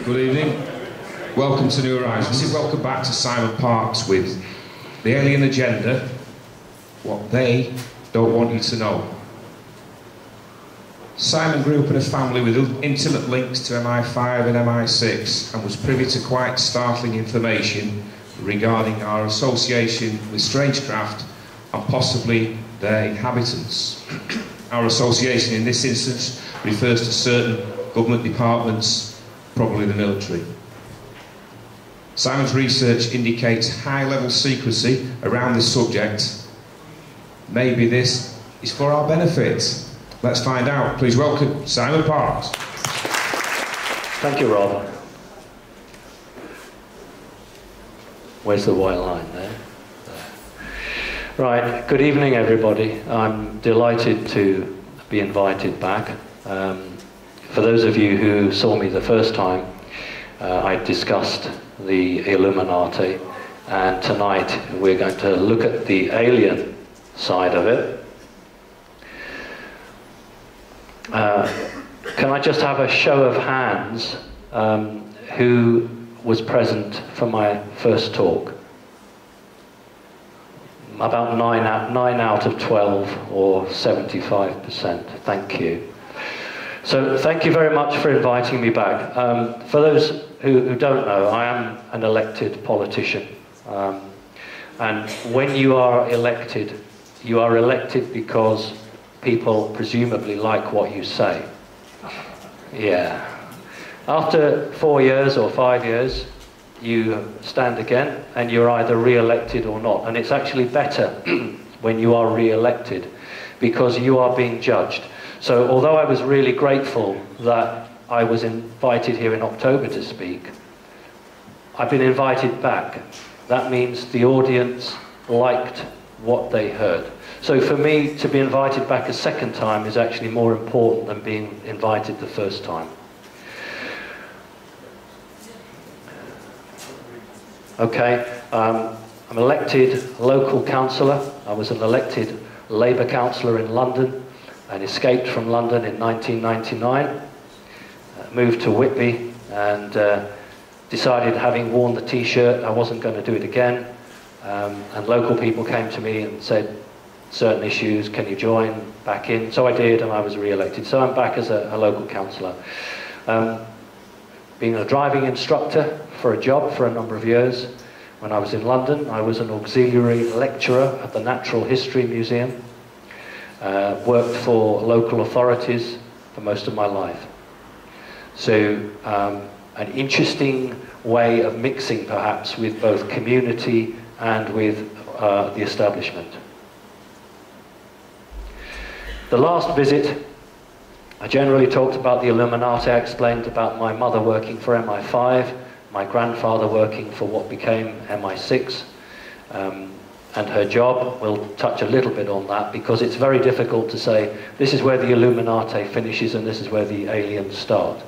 Good evening. Welcome to New Horizons. Welcome back to Simon Parkes with the Alien Agenda, what they don't want you to know. Simon grew up in a family with intimate links to MI5 and MI6 and was privy to quite startling information regarding our association with strange craft and possibly their inhabitants. Our association in this instance refers to certain government departments, probably the military. Simon's research indicates high-level secrecy around this subject. Maybe this is for our benefit. Let's find out. Please welcome Simon Parkes. Thank you, Rob. Where's the white line there? Right, good evening everybody. I'm delighted to be invited back. For those of you who saw me the first time, I discussed the Illuminati, and tonight we're going to look at the alien side of it. Can I just have a show of hands who was present for my first talk? About 9 out of 12, or 75%. Thank you. So thank you very much for inviting me back. For those who don't know, I am an elected politician. And when you are elected because people presumably like what you say. Yeah. After 4 years or 5 years, you stand again and you're either re-elected or not. And it's actually better when you are re-elected because you are being judged. So although I was really grateful that I was invited here in October to speak, I've been invited back. That means the audience liked what they heard. So for me, to be invited back a second time is actually more important than being invited the first time. Okay, I'm elected local councillor. I was an elected Labour councillor in London and escaped from London in 1999. Moved to Whitby and decided, having worn the T-shirt, I wasn't going to do it again. And local people came to me and said, certain issues, can you join back in? So I did, and I was re-elected. So I'm back as a local councillor. Being a driving instructor for a job for a number of years. When I was in London, I was an auxiliary lecturer at the Natural History Museum. Worked for local authorities for most of my life. So an interesting way of mixing perhaps with both community and with the establishment. The last visit, I generally talked about the Illuminati. I explained about my mother working for MI5, my grandfather working for what became MI6, and her job. We'll touch a little bit on that because it's very difficult to say this is where the Illuminati finishes and this is where the aliens start.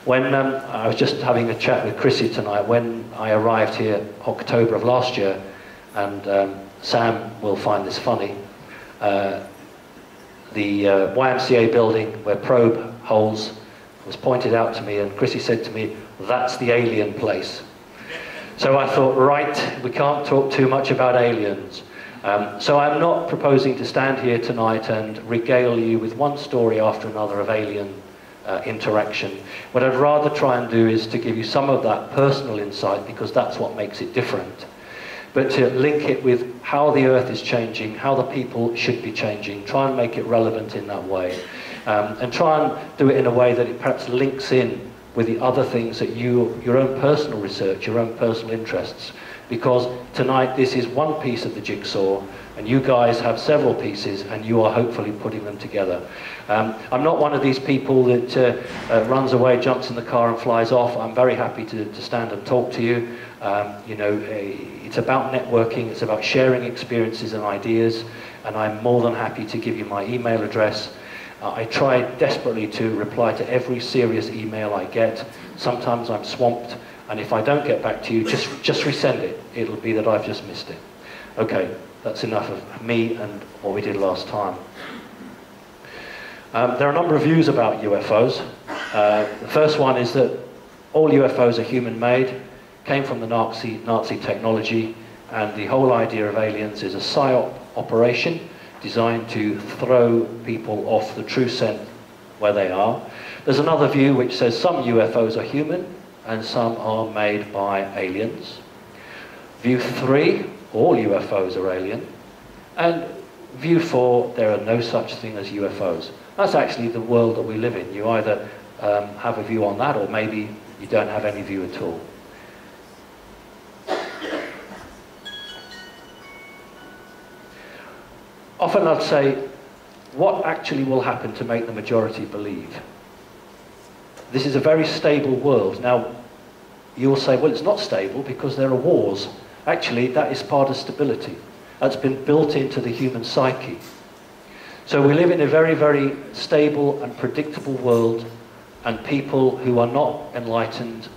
When I was just having a chat with Chrissy tonight, when I arrived here October of last year, and Sam will find this funny, the YMCA building where probe holes was pointed out to me, and Chrissy said to me, that's the alien place. So I thought, right, we can't talk too much about aliens. So I'm not proposing to stand here tonight and regale you with one story after another of alien interaction. What I'd rather try and do is to give you some of that personal insight, because that's what makes it different. But to link it with how the Earth is changing, how the people should be changing, try and make it relevant in that way. And try and do it in a way that it perhaps links in with the other things that your own personal research, your own personal interests. Because tonight this is one piece of the jigsaw, and you guys have several pieces, and you are hopefully putting them together. I'm not one of these people that runs away, jumps in the car and flies off. I'm very happy to stand and talk to you. You know, it's about networking, it's about sharing experiences and ideas, and I'm more than happy to give you my email address. I try desperately to reply to every serious email I get. Sometimes I'm swamped, and if I don't get back to you, just resend it. It'll be that I've just missed it. Okay, that's enough of me and what we did last time. There are a number of views about UFOs. The first one is that all UFOs are human-made, came from the Nazi technology, and the whole idea of aliens is a PSYOP operation designed to throw people off the true scent where they are. There's another view which says some UFOs are human and some are made by aliens. View 3, all UFOs are alien. And view 4, there are no such thing as UFOs. That's actually the world that we live in. You either have a view on that, or maybe you don't have any view at all. Often I'd say, what actually will happen to make the majority believe? This is a very stable world. Now, you'll say, well, it's not stable because there are wars. Actually, that is part of stability. That's been built into the human psyche. So we live in a very, very stable and predictable world, and people who are not enlightened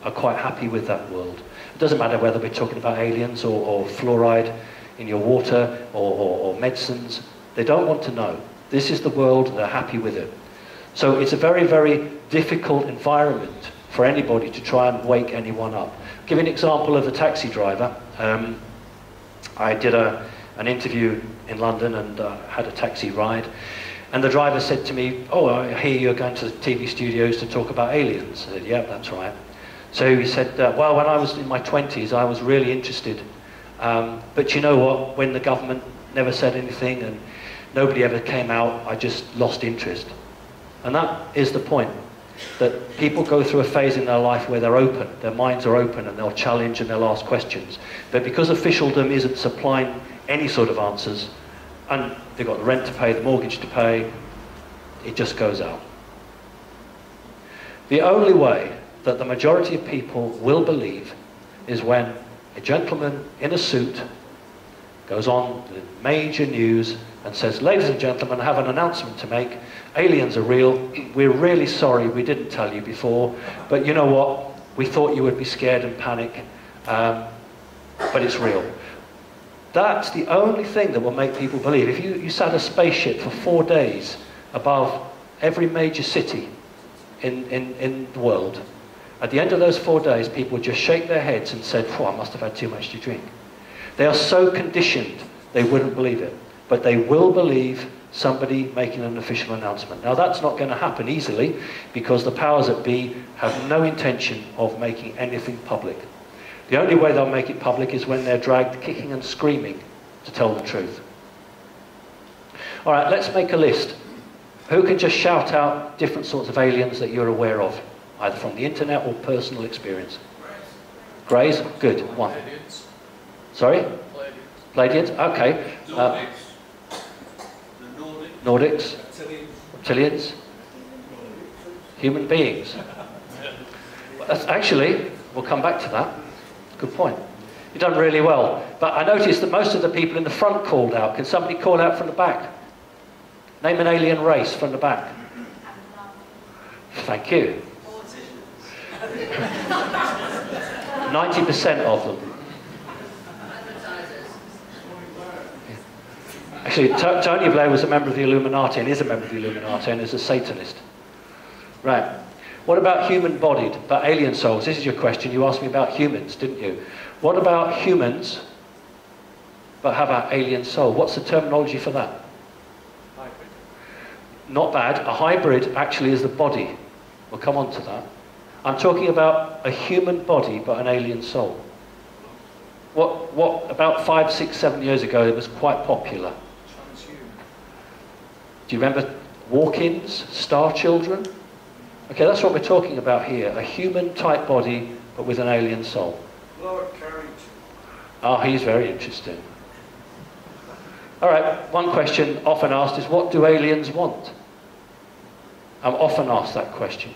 are quite happy with that world. It doesn't matter whether we're talking about aliens or fluoride in your water or medicines. They don't want to know. This is the world, they're happy with it. So it's a very, very difficult environment for anybody to try and wake anyone up. I'll give you an example of the taxi driver. I did an interview in London and had a taxi ride, and the driver said to me, oh, I hear you're going to the TV studios to talk about aliens. I said, yeah, that's right. So he said, well, when I was in my 20s, I was really interested. But you know what, when the government never said anything and nobody ever came out, I just lost interest. And that is the point, that people go through a phase in their life where they're open, their minds are open, and they'll challenge and they'll ask questions. But because officialdom isn't supplying any sort of answers, and they've got the rent to pay, the mortgage to pay, it just goes out. The only way that the majority of people will believe is when a gentleman in a suit goes on the major news and says, ladies and gentlemen, I have an announcement to make. Aliens are real. We're really sorry we didn't tell you before, but you know what? We thought you would be scared and panic, but it's real. That's the only thing that will make people believe. If you sat a spaceship for 4 days above every major city in the world, at the end of those 4 days, people would just shake their heads and said, I must have had too much to drink. They are so conditioned, they wouldn't believe it. But they will believe somebody making an official announcement. Now, that's not going to happen easily, because the powers that be have no intention of making anything public. The only way they'll make it public is when they're dragged kicking and screaming to tell the truth. All right, let's make a list. Who can just shout out different sorts of aliens that you're aware of, either from the internet or personal experience? Greys? Good. One. Pleiadians. Sorry? Pleiadians? Okay. Nordics. Nordics. Reptilians. Reptilians. Human beings. That's actually, we'll come back to that. Good point. You've done really well. But I noticed that most of the people in the front called out. Can somebody call out from the back? Name an alien race from the back. Thank you. 90% of them. Actually, Tony Blair was a member of the Illuminati, and is a member of the Illuminati, and is a Satanist. Right. What about human-bodied, about alien souls? This is your question. You asked me about humans, didn't you? What about humans, but how about alien soul? What's the terminology for that? Hybrid. Not bad. A hybrid actually is the body. We'll come on to that. I'm talking about a human body, but an alien soul. What about 5, 6, 7 years ago, it was quite popular. Transhuman. Do you remember walk-ins, star children? Okay, that's what we're talking about here. A human-type body, but with an alien soul. Lower carriage. Oh, he's very interesting. All right, one question often asked is, what do aliens want? I'm often asked that question.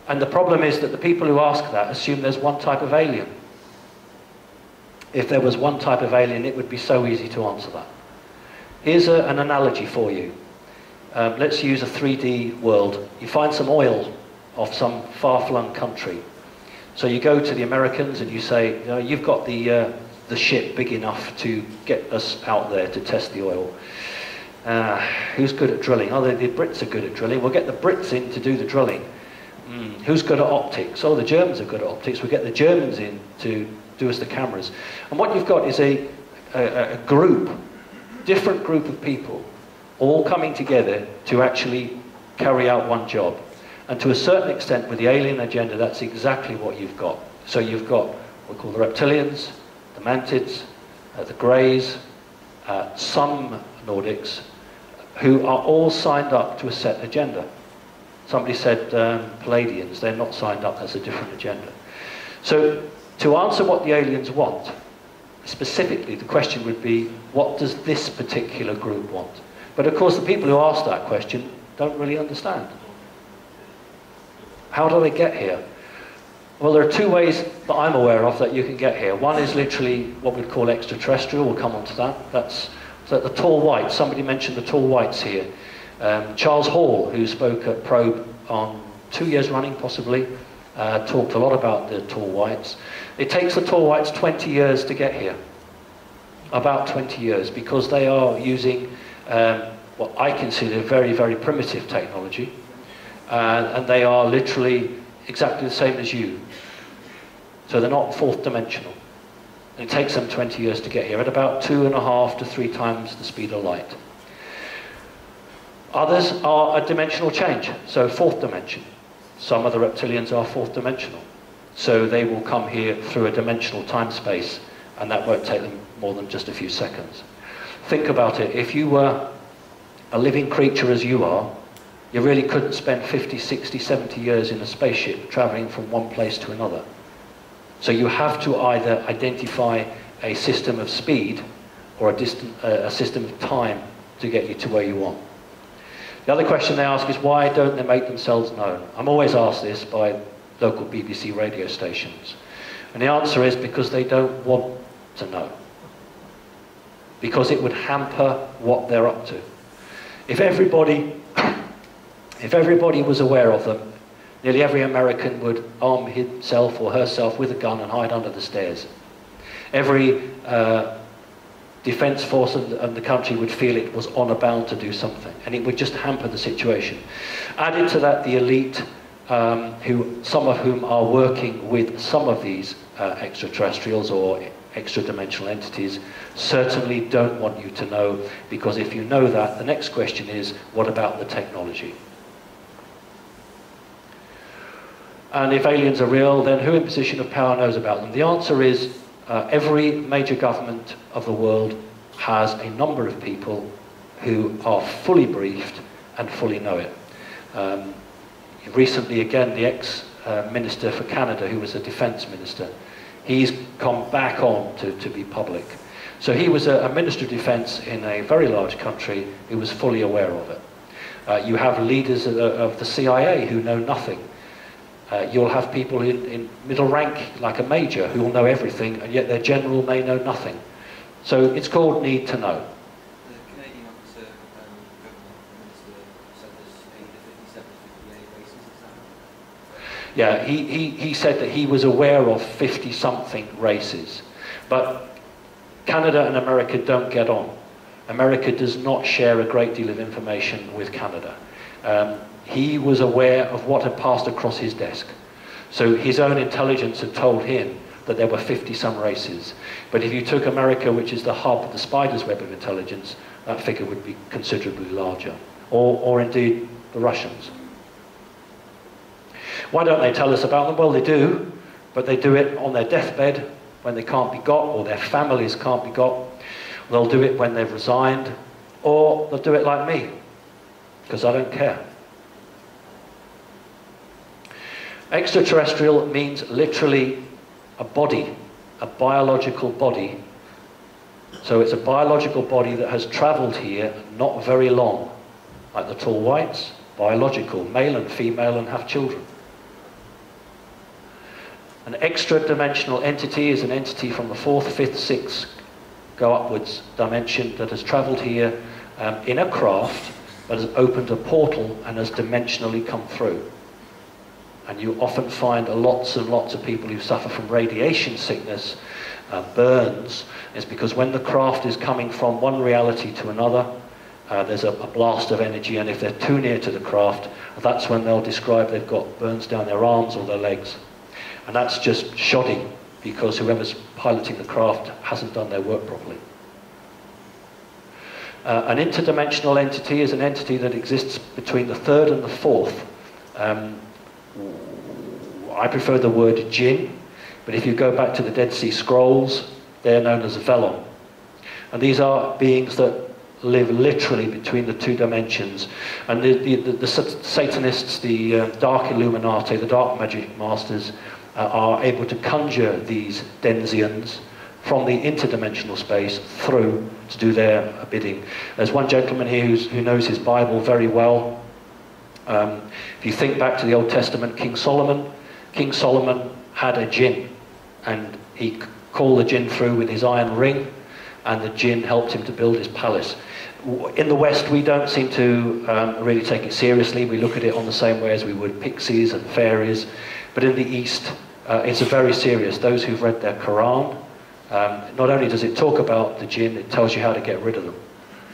And the problem is that the people who ask that assume there's one type of alien. If there was one type of alien, it would be so easy to answer that. Here's an analogy for you. Let's use a 3D world. You find some oil off some far-flung country. So you go to the Americans and you say, you know, you've got the ship big enough to get us out there to test the oil. Who's good at drilling? Oh, the Brits are good at drilling. We'll get the Brits in to do the drilling. Who's good at optics? Oh, the Germans are good at optics. We'll get the Germans in to do us the cameras. And what you've got is a group, different group of people, all coming together to actually carry out one job. And to a certain extent, with the alien agenda, that's exactly what you've got. So you've got what we call the reptilians, the mantids, the greys, some Nordics, who are all signed up to a set agenda. Somebody said Palladians, they're not signed up, that's a different agenda. So to answer what the aliens want, specifically the question would be, what does this particular group want? But of course the people who ask that question don't really understand. How do they get here? Well, there are two ways that I'm aware of that you can get here. One is literally what we'd call extraterrestrial. We'll come on to that. That's the tall whites. Somebody mentioned the tall whites here. Charles Hall, who spoke at Probe on 2 years running, possibly, talked a lot about the tall whites. It takes the tall whites 20 years to get here. About 20 years, because they are using what I consider very, very primitive technology. And they are literally exactly the same as you. So they're not fourth dimensional. And it takes them 20 years to get here at about 2.5 to 3 times the speed of light. Others are a dimensional change, so fourth dimension. Some of the reptilians are fourth dimensional. So they will come here through a dimensional time-space, and that won't take them more than just a few seconds. Think about it. If you were a living creature as you are, you really couldn't spend 50, 60, 70 years in a spaceship traveling from one place to another. So you have to either identify a system of speed or a system of time to get you to where you want. The other question they ask is, why don't they make themselves known? I'm always asked this by local BBC radio stations. And the answer is because they don't want to know. Because it would hamper what they're up to. If everybody was aware of them, nearly every American would arm himself or herself with a gun and hide under the stairs. Every defence force and the country would feel it was honour bound to do something, and it would just hamper the situation. Added to that, the elite, some of whom are working with some of these extraterrestrials or extra-dimensional entities, certainly don't want you to know, because if you know that, the next question is, what about the technology? And if aliens are real, then who in position of power knows about them? The answer is every major government of the world has a number of people who are fully briefed and fully know it. Recently, again, the ex-minister for Canada, who was a defence minister, he's come back on to be public. So he was a Minister of Defence in a very large country who was fully aware of it. You have leaders of the CIA who know nothing. You'll have people in middle rank, like a major, who will know everything, and yet their general may know nothing. So it's called need to know. The Canadian officer, minister, said there's 57, 58 races, is that? Yeah, he said that he was aware of 50-something races. But Canada and America don't get on. America does not share a great deal of information with Canada. He was aware of what had passed across his desk. So his own intelligence had told him that there were 50-some races. But if you took America, which is the hub, the spider's web of intelligence, that figure would be considerably larger. Or indeed, the Russians. Why don't they tell us about them? Well, they do, but they do it on their deathbed when they can't be got, or their families can't be got. They'll do it when they've resigned, or they'll do it like me, because I don't care. Extraterrestrial means literally a body, a biological body. So it's a biological body that has travelled here not very long. Like the tall whites, biological, male and female, and have children. An extra-dimensional entity is an entity from the 4th, 5th, 6th, go upwards dimension that has travelled here in a craft, but has opened a portal and has dimensionally come through. And you often find lots and lots of people who suffer from radiation sickness, burns. It's because when the craft is coming from one reality to another, there's a blast of energy, and if they're too near to the craft, that's when they'll describe they've got burns down their arms or their legs. And that's just shoddy, because whoever's piloting the craft hasn't done their work properly. An interdimensional entity is an entity that exists between the third and the fourth. I prefer the word jinn, but if you go back to the Dead Sea Scrolls, they're known as velon. And these are beings that live literally between the two dimensions. And the Satanists, the Dark Illuminati, the Dark Magic Masters, are able to conjure these Denzians from the interdimensional space through to do their bidding. There's one gentleman here who knows his Bible very well. If you think back to the Old Testament, King Solomon had a jinn, and he called the jinn through with his iron ring, and the jinn helped him to build his palace. In the West, we don't seem to really take it seriously. We look at it on the same way as we would pixies and fairies. But in the East, it's very serious. Those who've read their Quran, not only does it talk about the jinn, it tells you how to get rid of them.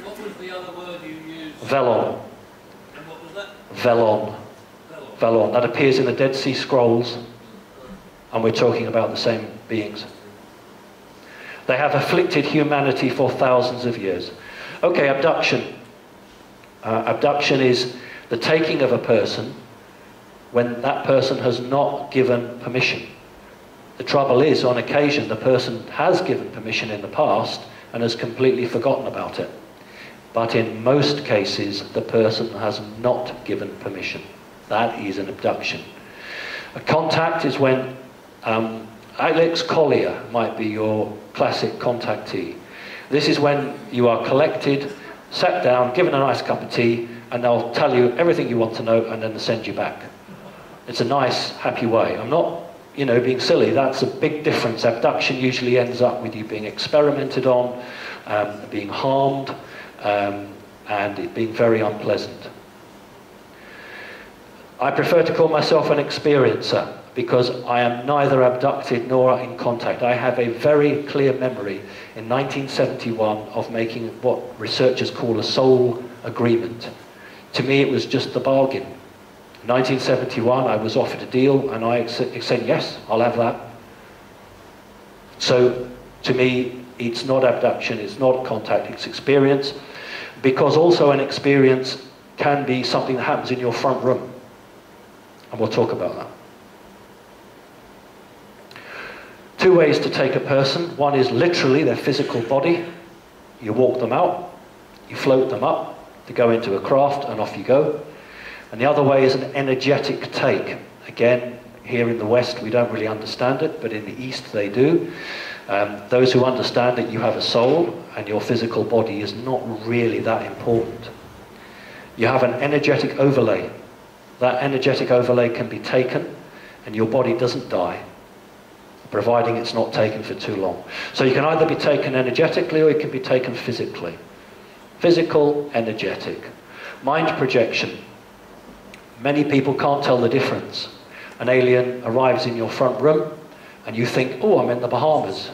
What was the other word you used? Velon. And what was that? Velon. Velon. That appears in the Dead Sea Scrolls, and we're talking about the same beings. They have afflicted humanity for thousands of years. Okay, abduction. Abduction is the taking of a person when that person has not given permission. The trouble is, on occasion, the person has given permission in the past and has completely forgotten about it. But in most cases, the person has not given permission. That is an abduction. A contact is when Alex Collier might be your classic contactee. This is when you are collected, sat down, given a nice cup of tea, and they'll tell you everything you want to know, and then they send you back. It's a nice, happy way. I'm not, being silly. That's a big difference. Abduction usually ends up with you being experimented on, being harmed, and it being very unpleasant. I prefer to call myself an experiencer, because I am neither abducted nor in contact. I have a very clear memory in 1971 of making what researchers call a soul agreement. To me, it was just the bargain. In 1971, I was offered a deal, and I said, yes, I'll have that. So, to me, it's not abduction, it's not contact, it's experience, because also an experience can be something that happens in your front room. And we'll talk about that. Two ways to take a person. One is literally their physical body. You walk them out, you float them up, they go into a craft, and off you go. And the other way is an energetic take. Again, here in the West we don't really understand it, but in the East they do. Those who understand that you have a soul and your physical body is not really that important. You have an energetic overlay. That energetic overlay can be taken and your body doesn't die, providing it's not taken for too long. So you can either be taken energetically or it can be taken physically. Physical, energetic. Mind projection. Many people can't tell the difference. An alien arrives in your front room and you think, oh, I'm in the Bahamas.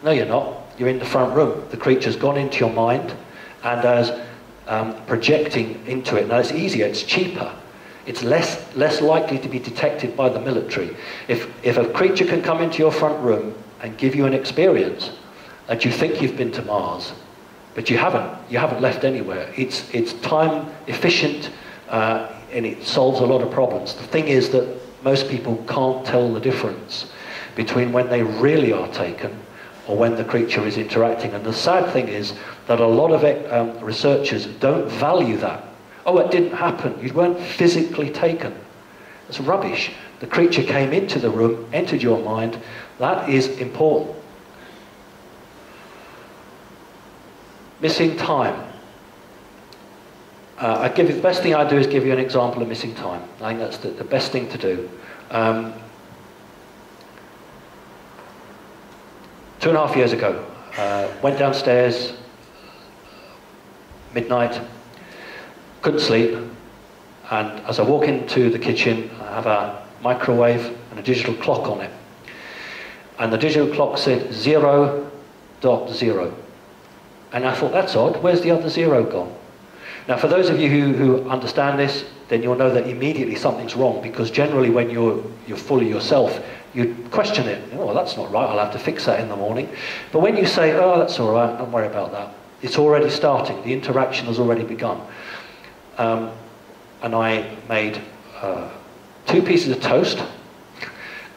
No, you're not. You're in the front room. The creature's gone into your mind and as projecting into it. Now, it's easier, it's cheaper. It's less likely to be detected by the military. If a creature can come into your front room and give you an experience that you think you've been to Mars, but you haven't left anywhere. It's time efficient and it solves a lot of problems. The thing is that most people can't tell the difference between when they really are taken or when the creature is interacting. And the sad thing is that a lot of researchers don't value that. Oh, it didn't happen. You weren't physically taken. It's rubbish. The creature came into the room, entered your mind. That is important. Missing time. The best thing I do is give you an example of missing time. I think that's the best thing to do. 2.5 years ago, went downstairs, midnight, couldn't sleep, and as I walk into the kitchen, I have a microwave and a digital clock on it. And the digital clock said 0.0. And I thought, that's odd, where's the other 0 gone? Now, for those of you who understand this, then you'll know that immediately something's wrong, because generally when you're fully yourself, you question it. Oh, that's not right, I'll have to fix that in the morning. But when you say, oh, that's all right, don't worry about that, it's already starting. The interaction has already begun. And I made 2 pieces of toast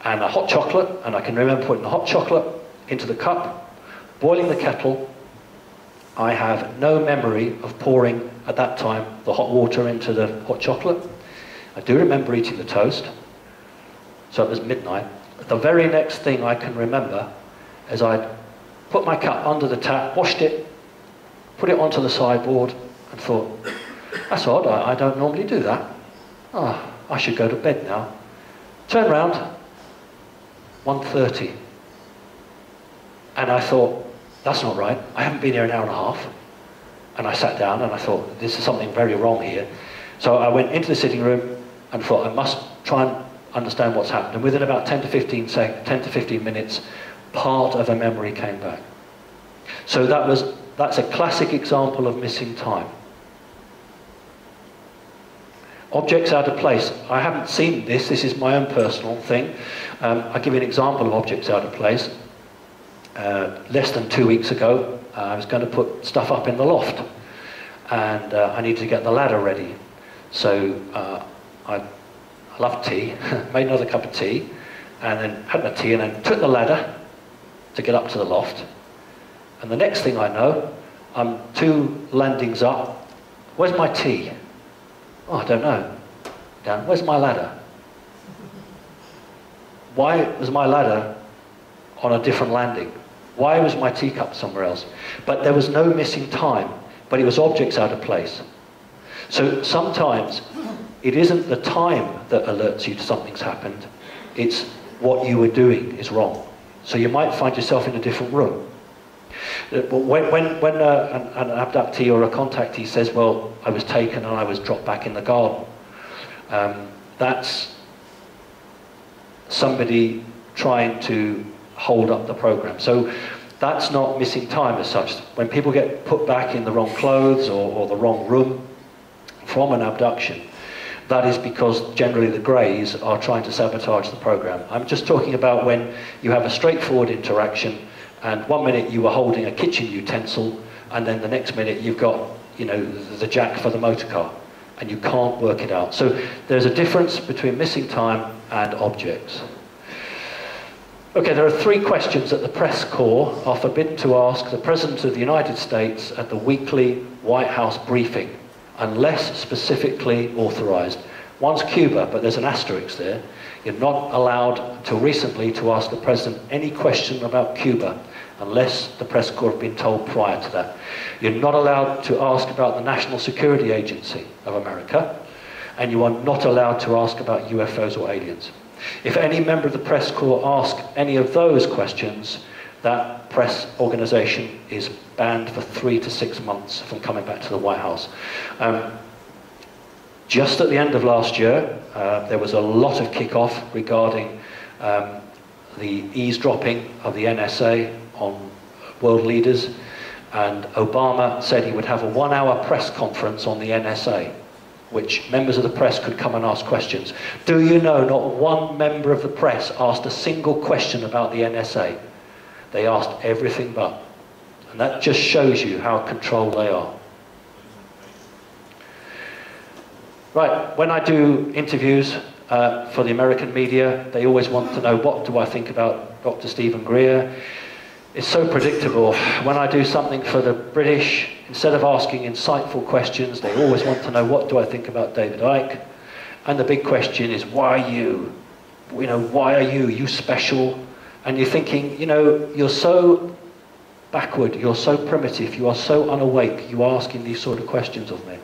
and a hot chocolate, and I can remember putting the hot chocolate into the cup, boiling the kettle. I have no memory of pouring, at that time, the hot water into the hot chocolate. I do remember eating the toast, so it was midnight. The very next thing I can remember is I put my cup under the tap, washed it, put it onto the sideboard, and thought, that's odd, I don't normally do that. Oh, I should go to bed now. Turn round, 1:30. And I thought, that's not right, I haven't been here an hour and a half. And I sat down and I thought, this is something very wrong here. So I went into the sitting room and thought, I must try and understand what's happened. And within about 10 to 15 minutes, part of a memory came back. So that's a classic example of missing time. Objects out of place. I haven't seen this. This is my own personal thing. I'll give you an example of objects out of place. Less than 2 weeks ago, I was going to put stuff up in the loft, and I needed to get the ladder ready. So I love tea, made another cup of tea, and then had my tea, and then took the ladder to get up to the loft. And the next thing I know, I'm 2 landings up. Where's my tea? Oh, I don't know. Down. Where's my ladder? Why was my ladder on a different landing? Why was my teacup somewhere else? But there was no missing time, but it was objects out of place. So sometimes it isn't the time that alerts you to something's happened, it's what you were doing is wrong. So you might find yourself in a different room. When an abductee or a contactee says, well, I was taken and I was dropped back in the garden, that's somebody trying to hold up the program. So that's not missing time as such. When people get put back in the wrong clothes or the wrong room from an abduction, that is because generally the greys are trying to sabotage the program. I'm just talking about when you have a straightforward interaction, and 1 minute you were holding a kitchen utensil, and then the next minute you've got, you know, the jack for the motor car, and you can't work it out. So there's a difference between missing time and objects. Okay, there are 3 questions that the press corps are forbidden to ask the President of the United States at the weekly White House briefing, unless specifically authorized. One's Cuba, but there's an asterisk there. You're not allowed, till recently, to ask the President any question about Cuba, unless the press corps have been told prior to that. You're not allowed to ask about the National Security Agency of America, and you are not allowed to ask about UFOs or aliens. If any member of the press corps asks any of those questions, that press organization is banned for 3 to 6 months from coming back to the White House. Just at the end of last year, there was a lot of kickoff regarding the eavesdropping of the NSA on world leaders, and Obama said he would have a 1-hour press conference on the NSA, which members of the press could come and ask questions. Do you know not one member of the press asked a single question about the NSA? They asked everything but. And that just shows you how controlled they are. Right, when I do interviews for the American media, they always want to know, what do I think about Dr. Stephen Greer? It's so predictable. When I do something for the British, instead of asking insightful questions, they always want to know, what do I think about David Icke? And the big question is, why you? You know, why are you? You special? And you're thinking, you know, you're so backward, you're so primitive, you are so unawake, you are asking these sort of questions of me.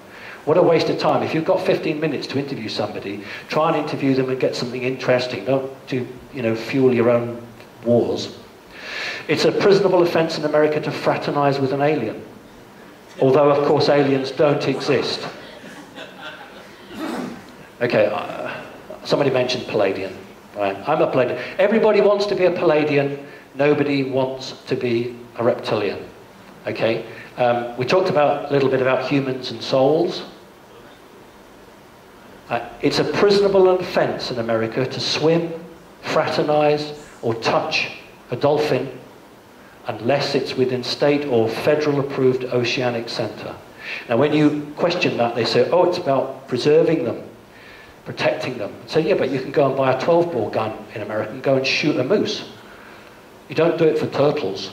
What a waste of time. If you've got 15 minutes to interview somebody, try and interview them and get something interesting. Don't do, you know, fuel your own wars. It's a prisonable offence in America to fraternize with an alien. Although, of course, aliens don't exist. Okay, somebody mentioned Palladian. Right? I'm a Palladian. Everybody wants to be a Palladian. Nobody wants to be a reptilian. Okay? We talked a little bit about humans and souls. It's a prisonable offence in America to swim, fraternise or touch a dolphin unless it's within state or federal approved oceanic centre. Now when you question that, they say, oh, it's about preserving them, protecting them. So yeah, but you can go and buy a 12-bore gun in America and go and shoot a moose. You don't do it for turtles.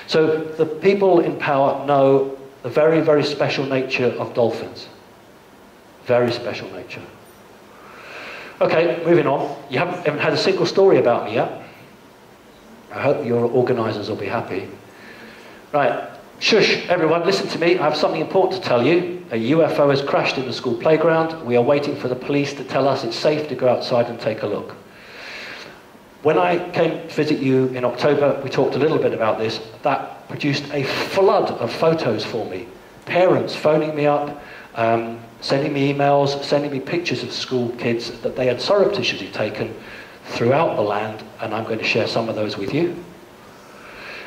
So the people in power know the very, very special nature of dolphins. Very special nature. Okay, moving on. You haven't had a single story about me yet. I hope your organisers will be happy. Right, shush, everyone, listen to me. I have something important to tell you. A UFO has crashed in the school playground. We are waiting for the police to tell us it's safe to go outside and take a look. When I came to visit you in October, we talked a little bit about this. That produced a flood of photos for me. Parents phoning me up, sending me emails, sending me pictures of school kids that they had surreptitiously taken throughout the land, and I'm going to share some of those with you.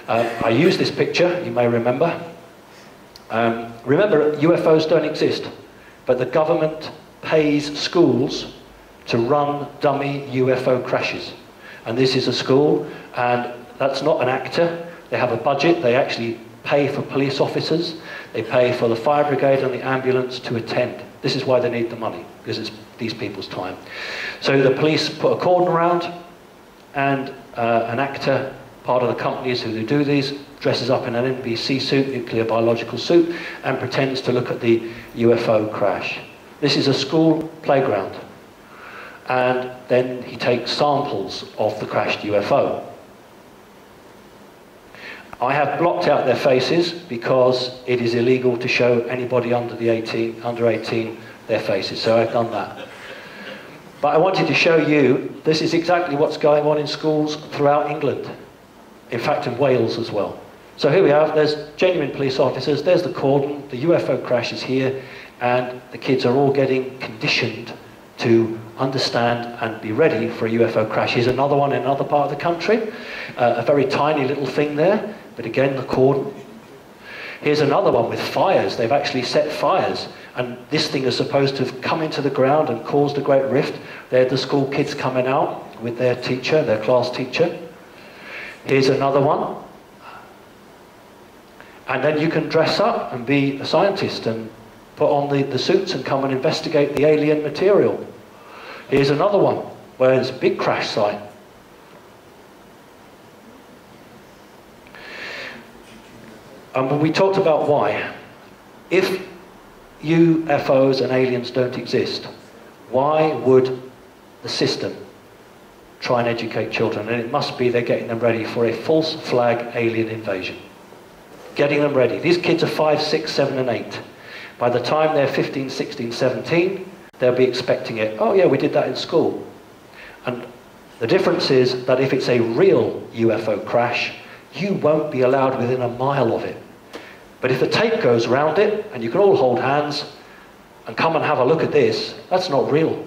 I used this picture, you may remember. Remember, UFOs don't exist, but the government pays schools to run dummy UFO crashes. And this is a school, and that's not an actor. They have a budget. They actually pay for police officers. They pay for the fire brigade and the ambulance to attend. This is why they need the money, because it's these people's time. So the police put a cordon around, and an actor, part of the companies who do these, dresses up in an NBC suit, nuclear biological suit, and pretends to look at the UFO crash. This is a school playground. And then he takes samples of the crashed UFO. I have blocked out their faces because it is illegal to show anybody under 18 their faces, so I've done that. But I wanted to show you, this is exactly what's going on in schools throughout England. In fact, in Wales as well. So here we have, there's genuine police officers, there's the cordon, the UFO crash is here, and the kids are all getting conditioned to understand and be ready for a UFO crash. Here's another one in another part of the country. A very tiny little thing there, but again, the cordon. Here's another one with fires. They've actually set fires, and this thing is supposed to have come into the ground and caused a great rift. They're the school kids coming out with their teacher, their class teacher. Here's another one. And then you can dress up and be a scientist and put on the suits and come and investigate the alien material. Here's another one where there's a big crash site. And we talked about why. If UFOs and aliens don't exist, why would the system try and educate children? And it must be they're getting them ready for a false flag alien invasion. Getting them ready. These kids are 5, 6, 7 and 8. By the time they're 15, 16, 17, they'll be expecting it. Oh yeah, we did that in school. And the difference is that if it's a real UFO crash, you won't be allowed within a mile of it. But if the tape goes around it, and you can all hold hands and come and have a look at this, that's not real.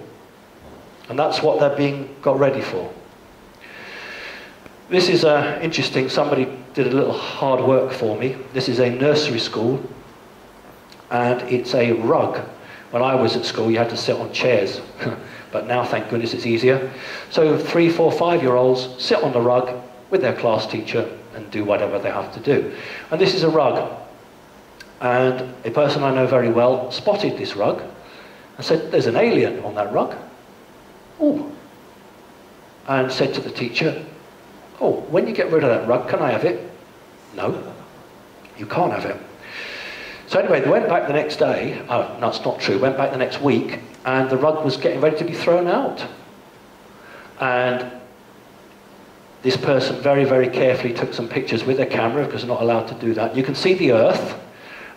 And that's what they're being got ready for. This is interesting. Somebody did a little hard work for me. This is a nursery school, and it's a rug. When I was at school, you had to sit on chairs, but now, thank goodness, it's easier. So 3, 4, 5-year-olds sit on the rug with their class teacher and do whatever they have to do. And this is a rug. And a person I know very well spotted this rug and said, there's an alien on that rug. Oh. And said to the teacher, oh, when you get rid of that rug, can I have it? No, you can't have it. So anyway, they went back the next day. Oh, no, it's not true. Went back the next week, and the rug was getting ready to be thrown out. And this person very, very carefully took some pictures with their camera, because they're not allowed to do that. You can see the earth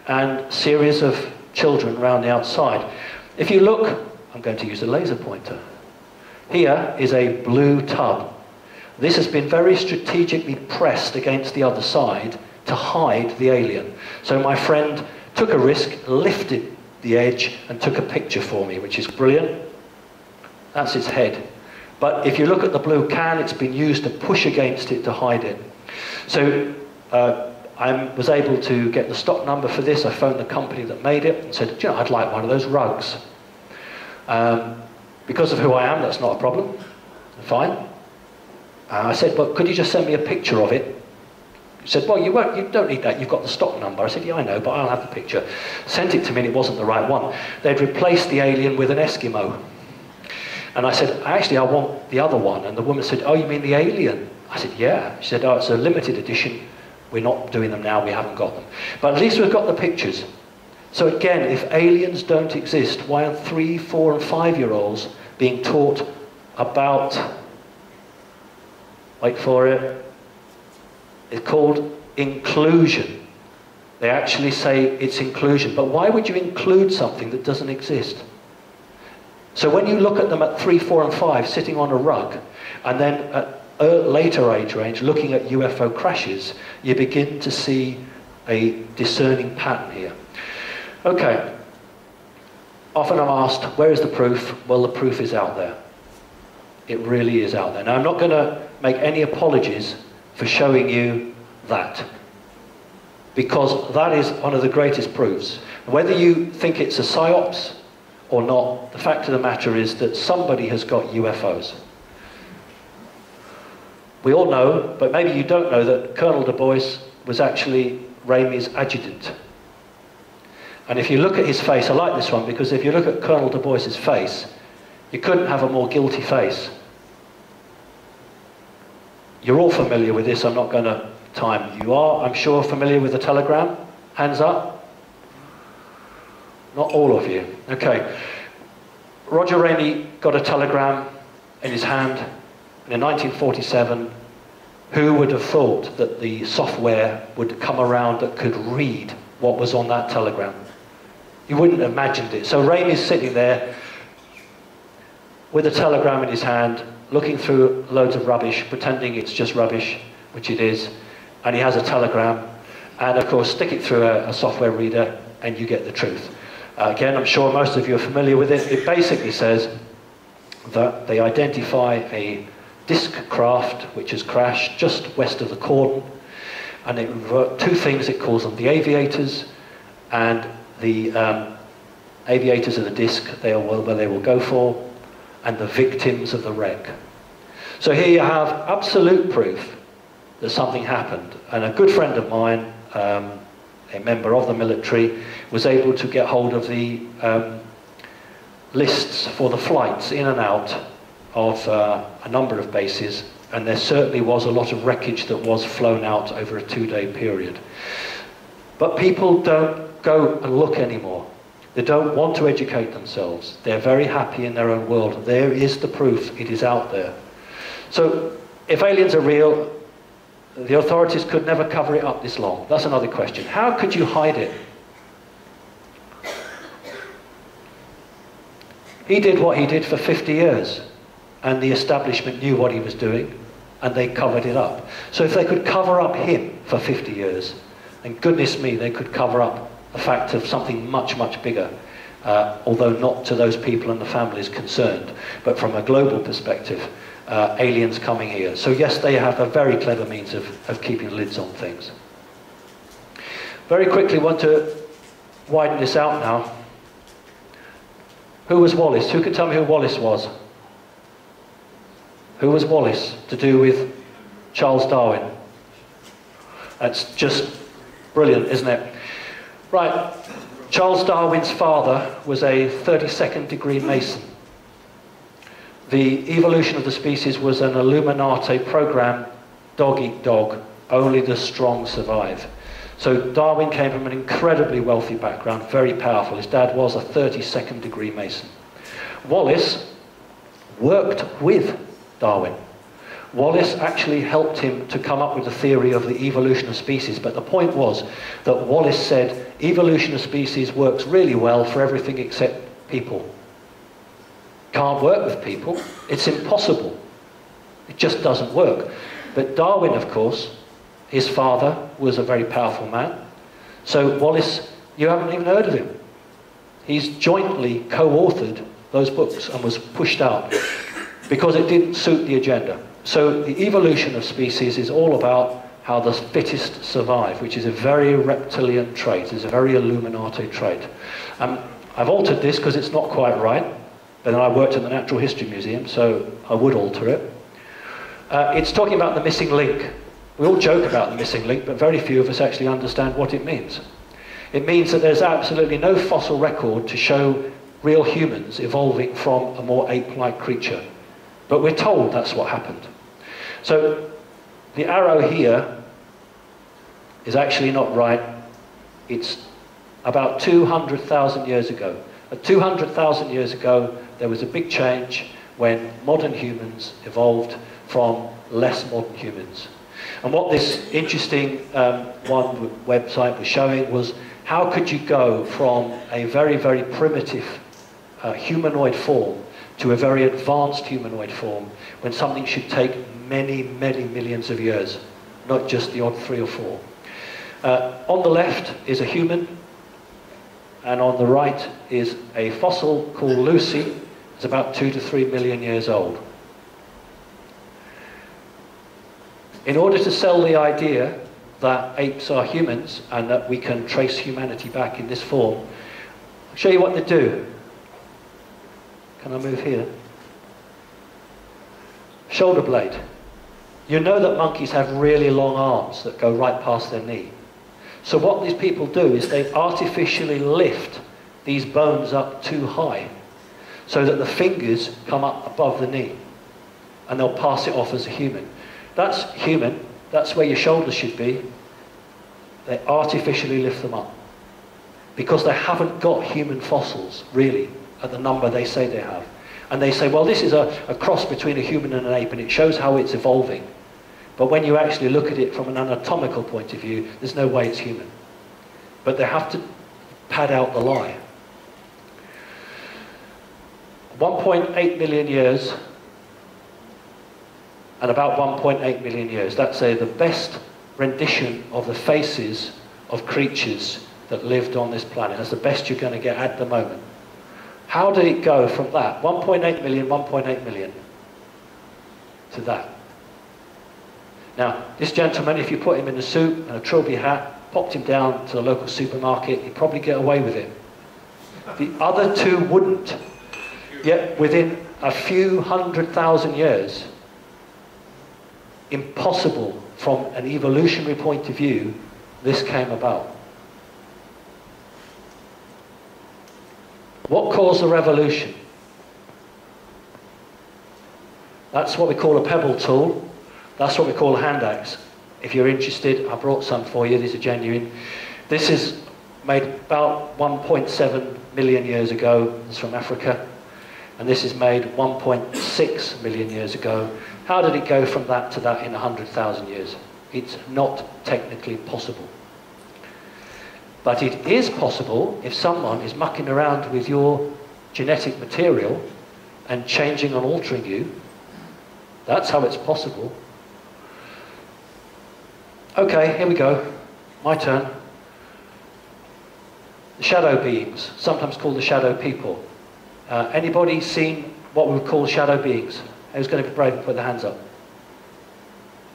and a series of children around the outside. If you look, I'm going to use a laser pointer. Here is a blue tub. This has been very strategically pressed against the other side to hide the alien. So my friend took a risk, lifted the edge, and took a picture for me, which is brilliant. That's its head. But if you look at the blue can, it's been used to push against it to hide it. So I was able to get the stock number for this. I phoned the company that made it and said, "Do you know, I'd like one of those rugs." Because of who I am, that's not a problem. Fine. I said, "But could you just send me a picture of it?" He said, "Well, you don't need that, you've got the stock number." I said, "Yeah, I know, but I'll have the picture." Sent it to me and it wasn't the right one. They'd replaced the alien with an Eskimo. And I said, "Actually, I want the other one." And the woman said, "Oh, you mean the alien?" I said, "Yeah." She said, "Oh, it's a limited edition. We're not doing them now, we haven't got them. But at least we've got the pictures." So again, if aliens don't exist, why are 3-, 4- and 5-year-olds being taught about, wait for it, it's called inclusion. They actually say it's inclusion. But why would you include something that doesn't exist? So when you look at them at 3, 4, and 5 sitting on a rug, and then at a later age range looking at UFO crashes, you begin to see a discerning pattern here. Okay. Often I'm asked, where is the proof? Well, the proof is out there. It really is out there. Now, I'm not going to make any apologies for showing you that, because that is one of the greatest proofs. Whether you think it's a psyops or not, the fact of the matter is that somebody has got UFOs. We all know, but maybe you don't know, that Colonel Du Bois was actually Ramey's adjutant. And if you look at his face, I like this one, because if you look at Colonel Du Bois's face, you couldn't have a more guilty face. You're all familiar with this, I'm not going to time. You are, I'm sure, familiar with the telegram? Hands up? Not all of you. Okay. Roger Ramey got a telegram in his hand, and in 1947, who would have thought that the software would come around that could read what was on that telegram? You wouldn't have imagined it. So Ramey's sitting there with a telegram in his hand, looking through loads of rubbish, pretending it's just rubbish, which it is, and he has a telegram, and of course stick it through a software reader and you get the truth. Again, I'm sure most of you are familiar with it. It basically says that they identify a disc craft which has crashed just west of the cordon, and it two things it calls them: the aviators, and the aviators of the disc they are where they will go for, and the victims of the wreck. So here you have absolute proof that something happened, and a good friend of mine, a member of the military, was able to get hold of the lists for the flights in and out of a number of bases, and there certainly was a lot of wreckage that was flown out over a 2-day period. But people don't go and look anymore. They don't want to educate themselves. They're very happy in their own world. There is the proof. It is out there. So if aliens are real, the authorities could never cover it up this long. That's another question. How could you hide it? He did what he did for 50 years, and the establishment knew what he was doing, and they covered it up. So if they could cover up him for 50 years, then goodness me, they could cover up the fact of something much, much bigger, although not to those people and the families concerned, but from a global perspective, aliens coming here. So yes, they have a very clever means of keeping lids on things. Very quickly, want to widen this out now. Who was Wallace? Who can tell me who Wallace was? Who was Wallace to do with Charles Darwin? That's just brilliant, isn't it? Right, Charles Darwin's father was a 32nd degree Mason. The evolution of the species was an Illuminati program, dog eat dog, only the strong survive. So Darwin came from an incredibly wealthy background, very powerful. His dad was a 32nd degree Mason. Wallace worked with Darwin. Wallace actually helped him to come up with the theory of the evolution of species, but the point was that Wallace said evolution of species works really well for everything except people. Can't work with people. It's impossible. It just doesn't work. But Darwin, of course, his father was a very powerful man. So Wallace, you haven't even heard of him. He's jointly co-authored those books and was pushed out because it didn't suit the agenda. So the evolution of species is all about how the fittest survive, which is a very reptilian trait, it's a very Illuminati trait. I've altered this because it's not quite right, but then I worked at the Natural History Museum, so I would alter it. It's talking about the missing link. We all joke about the missing link, but very few of us actually understand what it means. It means that there's absolutely no fossil record to show real humans evolving from a more ape-like creature. But we're told that's what happened. So the arrow here is actually not right. It's about 200,000 years ago. At 200,000 years ago, there was a big change when modern humans evolved from less modern humans. And what this interesting one website was showing was how could you go from a very, very primitive humanoid form to a very advanced humanoid form when something should take many, many millions of years, not just the odd 3 or 4. On the left is a human, and on the right is a fossil called Lucy. It's about 2 to 3 million years old. In order to sell the idea that apes are humans and that we can trace humanity back in this form, I'll show you what they do. Can I move here? Shoulder blade. You know that monkeys have really long arms that go right past their knee. So what these people do is they artificially lift these bones up too high so that the fingers come up above the knee, and they'll pass it off as a human. That's human. That's where your shoulders should be. They artificially lift them up because they haven't got human fossils, really, at the number they say they have. And they say, well, this is a cross between a human and an ape, and it shows how it's evolving. But when you actually look at it from an anatomical point of view, there's no way it's human. But they have to pad out the lie. 1.8 million years and about 1.8 million years. That's the best rendition of the faces of creatures that lived on this planet. That's the best you're going to get at the moment. How did it go from that, 1.8 million, 1.8 million, to that? Now, this gentleman, if you put him in a suit and a trilby hat, popped him down to the local supermarket, he'd probably get away with it. The other two wouldn't. Yet within a few 100,000 years, impossible from an evolutionary point of view, this came about. What caused the revolution? That's what we call a pebble tool. That's what we call a hand axe. If you're interested, I brought some for you. These are genuine. This is made about 1.7 million years ago. It's from Africa. And this is made 1.6 million years ago. How did it go from that to that in 100,000 years? It's not technically possible. But it is possible if someone is mucking around with your genetic material and changing and altering you. That's how it's possible. Okay, here we go. My turn. The shadow beings, sometimes called the shadow people. Anybody seen what we would call shadow beings? Who's going to be brave and put their hands up?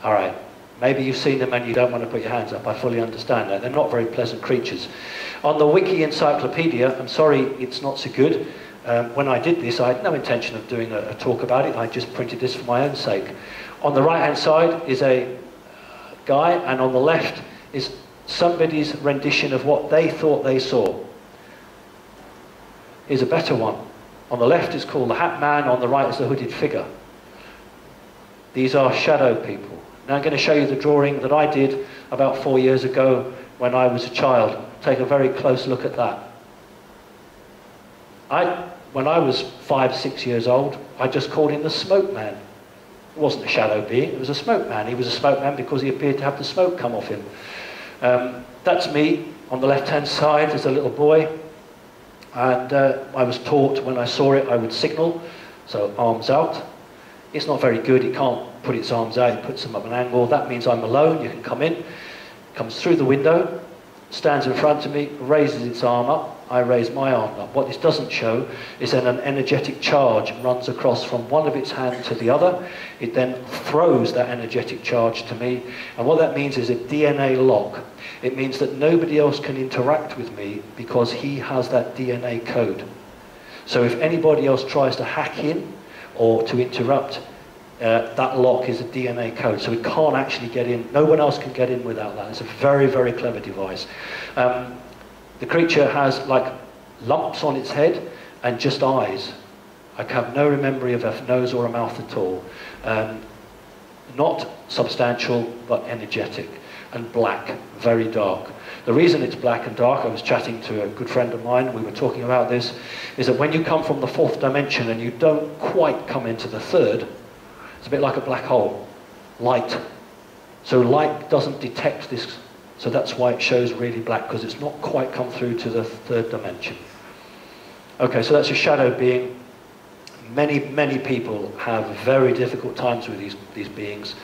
All right. Maybe you've seen them and you don't want to put your hands up. I fully understand that. They're not very pleasant creatures. On the Wiki Encyclopedia, I'm sorry it's not so good. When I did this, I had no intention of doing a talk about it. I just printed this for my own sake. On the right-hand side is a guy, and on the left is somebody's rendition of what they thought they saw. Here's a better one. On the left is called the Hat Man, on the right is the hooded figure. These are shadow people. Now I'm going to show you the drawing that I did about 4 years ago when I was a child. Take a very close look at that. When I was 5, 6 years old, I just called him the Smoke Man. It wasn't a shadow being, it was a smoke man. He was a smoke man because he appeared to have the smoke come off him. That's me. On the left-hand side is a little boy. And I was taught when I saw it, I would signal, so arms out. It's not very good, it can't put its arms out, it puts them up an angle. That means I'm alone, you can come in. Comes through the window, stands in front of me, raises its arm up, I raise my arm up. What this doesn't show is that an energetic charge runs across from one of its hands to the other. It then throws that energetic charge to me, and what that means is a DNA lock. It means that nobody else can interact with me because he has that DNA code. So if anybody else tries to hack in or to interrupt, that lock is a DNA code, so it can't actually get in. No one else can get in without that. It's a very, very clever device. The creature has like lumps on its head and just eyes. I have no memory of a nose or a mouth at all. Not substantial, but energetic, and black, very dark. The reason it's black and dark, I was chatting to a good friend of mine, we were talking about this, is that when you come from the fourth dimension and you don't quite come into the third, it's a bit like a black hole, light. So light doesn't detect this, so that's why it shows really black, because it's not quite come through to the third dimension. Okay, so that's a shadow being. Many, many people have very difficult times with these beings.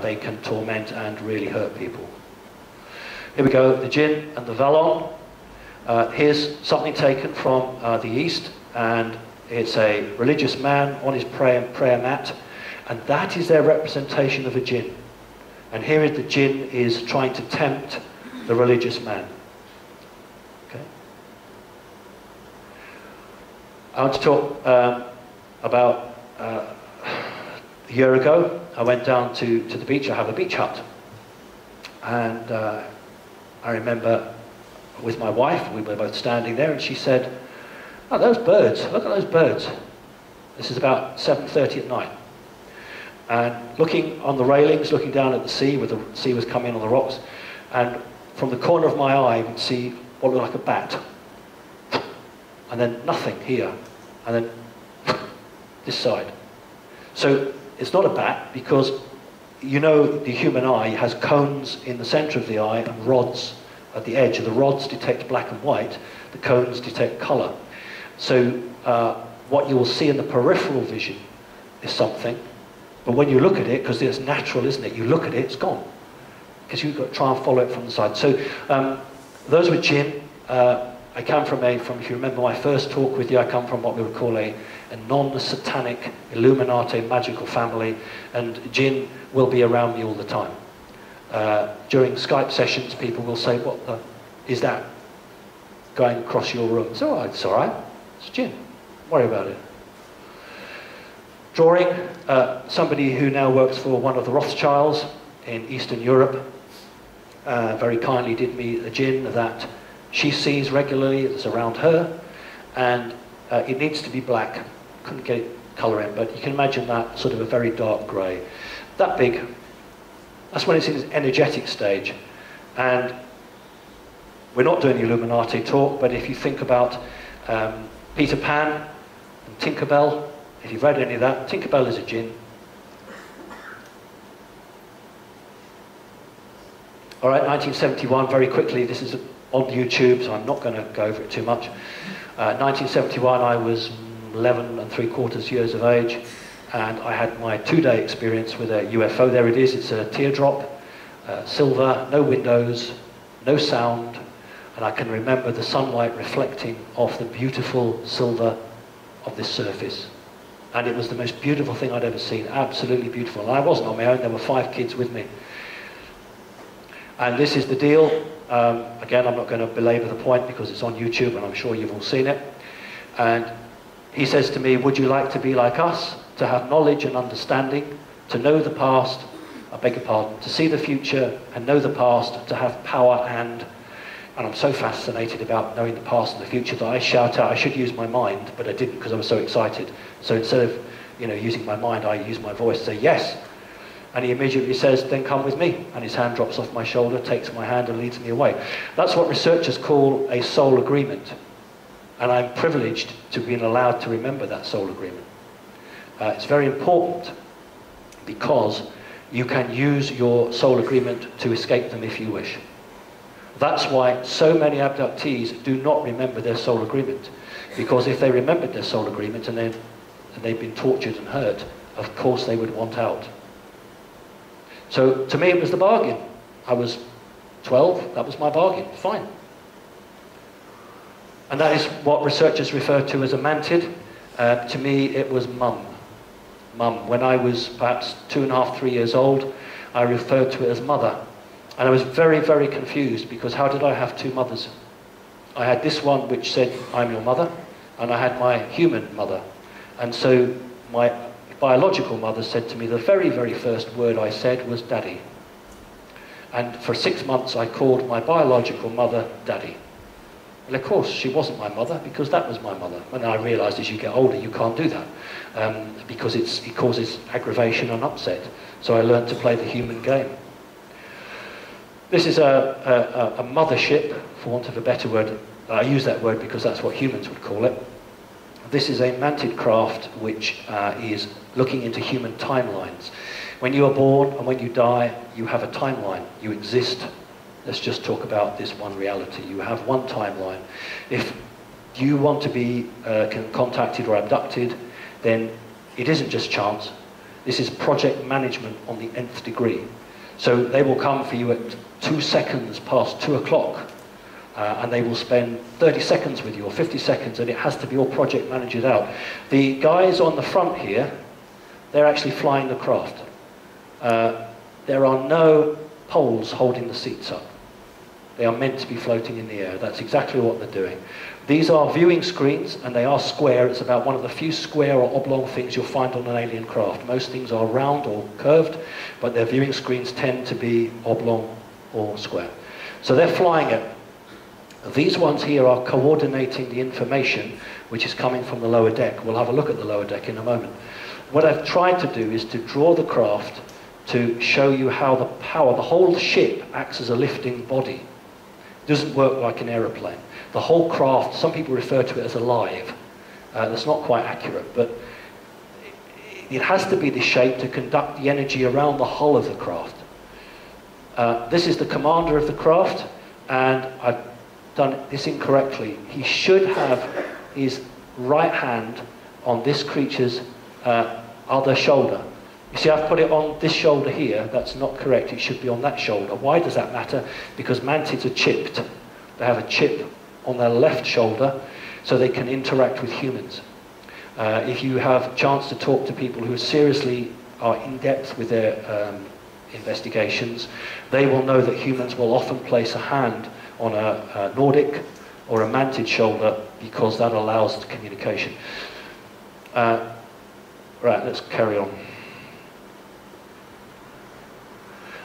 They can torment and really hurt people. Here we go, the jinn and the Valon. Here's something taken from the East, and it's a religious man on his prayer mat, and that is their representation of a jinn. And here is the jinn is trying to tempt the religious man. Okay. I want to talk about a year ago. I went down to the beach. I have a beach hut, and I remember with my wife, we were both standing there, and she said, "Oh, those birds, look at those birds." This is about 7:30 at night. And looking on the railings, looking down at the sea, where the sea was coming on the rocks, and from the corner of my eye, I would see what looked like a bat. And then nothing here. And then this side. So it's not a bat, because you know the human eye has cones in the center of the eye and rods at the edge. The rods detect black and white, the cones detect color. So what you will see in the peripheral vision is something, but when you look at it, because it's natural, isn't it? You look at it, it's gone, because you've got to try and follow it from the side. So those were jinn. I come from if you remember my first talk with you, I come from what we would call a non-satanic, Illuminati, magical family, and jinn will be around me all the time. During Skype sessions, people will say, "What the, is that going across your room?" It's all right, it's all right. It's jinn. Don't worry about it. Drawing, somebody who now works for one of the Rothschilds in Eastern Europe very kindly did me a jinn that she sees regularly, that's around her, and it needs to be black. Couldn't get it colour in, but you can imagine that sort of a very dark grey. That big, that's when it's in its energetic stage. And we're not doing the Illuminati talk, but if you think about Peter Pan and Tinkerbell, if you've read any of that, Tinkerbell is a jinn. All right, 1971, very quickly, this is on YouTube, so I'm not going to go over it too much. 1971, I was 11 3/4 years of age, and I had my 2-day experience with a UFO. There it is, it's a teardrop, silver, no windows, no sound, and I can remember the sunlight reflecting off the beautiful silver of this surface. And it was the most beautiful thing I'd ever seen, absolutely beautiful. And I wasn't on my own, there were 5 kids with me. And this is the deal. Again, I'm not going to belabor the point because it's on YouTube and I'm sure you've all seen it. And he says to me, "Would you like to be like us, to have knowledge and understanding, to know the past, I beg your pardon, to see the future and know the past, to have power and I'm so fascinated about knowing the past and the future that I shout out, I should use my mind, but I didn't because I was so excited. So instead of, using my mind, I use my voice to say yes. And he immediately says, "Then come with me." And his hand drops off my shoulder, takes my hand and leads me away. That's what researchers call a soul agreement. And I'm privileged to be allowed to remember that soul agreement. It's very important because you can use your soul agreement to escape them if you wish. That's why so many abductees do not remember their soul agreement. Because if they remembered their soul agreement and they've been tortured and hurt, of course they would want out. So to me it was the bargain. I was 12, that was my bargain, fine. And that is what researchers refer to as a mantid. To me, it was mum. Mum. When I was perhaps 2.5, 3 years old, I referred to it as mother. And I was very, very confused, because how did I have two mothers? I had this one which said, I'm your mother, and I had my human mother. And so my biological mother said to me, the very, very first word I said was daddy. And for 6 months I called my biological mother daddy. And of course she wasn't my mother, because that was my mother. And I realised as you get older you can't do that, because it causes aggravation and upset. So I learned to play the human game. This is a mothership, for want of a better word. I use that word because that's what humans would call it. This is a mantid craft which is looking into human timelines. When you are born and when you die, you have a timeline. You exist. Let's just talk about this one reality. You have one timeline. If you want to be contacted or abducted, then it isn't just chance. This is project management on the nth degree. So they will come for you at 2 seconds past 2 o'clock. And they will spend 30 seconds with you, or 50 seconds, and it has to be all project managed out. The guys on the front here, they're actually flying the craft. There are no poles holding the seats up. They are meant to be floating in the air. That's exactly what they're doing. These are viewing screens, and they are square. It's about one of the few square or oblong things you'll find on an alien craft. Most things are round or curved, but their viewing screens tend to be oblong or square. So they're flying it. These ones here are coordinating the information which is coming from the lower deck. We'll have a look at the lower deck in a moment. What I've tried to do is to draw the craft to show you how the power, the whole ship acts as a lifting body. It doesn't work like an aeroplane. The whole craft, some people refer to it as alive. That's not quite accurate, but it has to be the shape to conduct the energy around the hull of the craft. This is the commander of the craft, and I've done this incorrectly. He should have his right hand on this creature's other shoulder. You see, I've put it on this shoulder here. That's not correct. It should be on that shoulder. Why does that matter? Because mantids are chipped. They have a chip on their left shoulder so they can interact with humans. If you have a chance to talk to people who seriously are in depth with their investigations, they will know that humans will often place a hand on a Nordic or a mantid shoulder because that allows the communication. Right, let's carry on.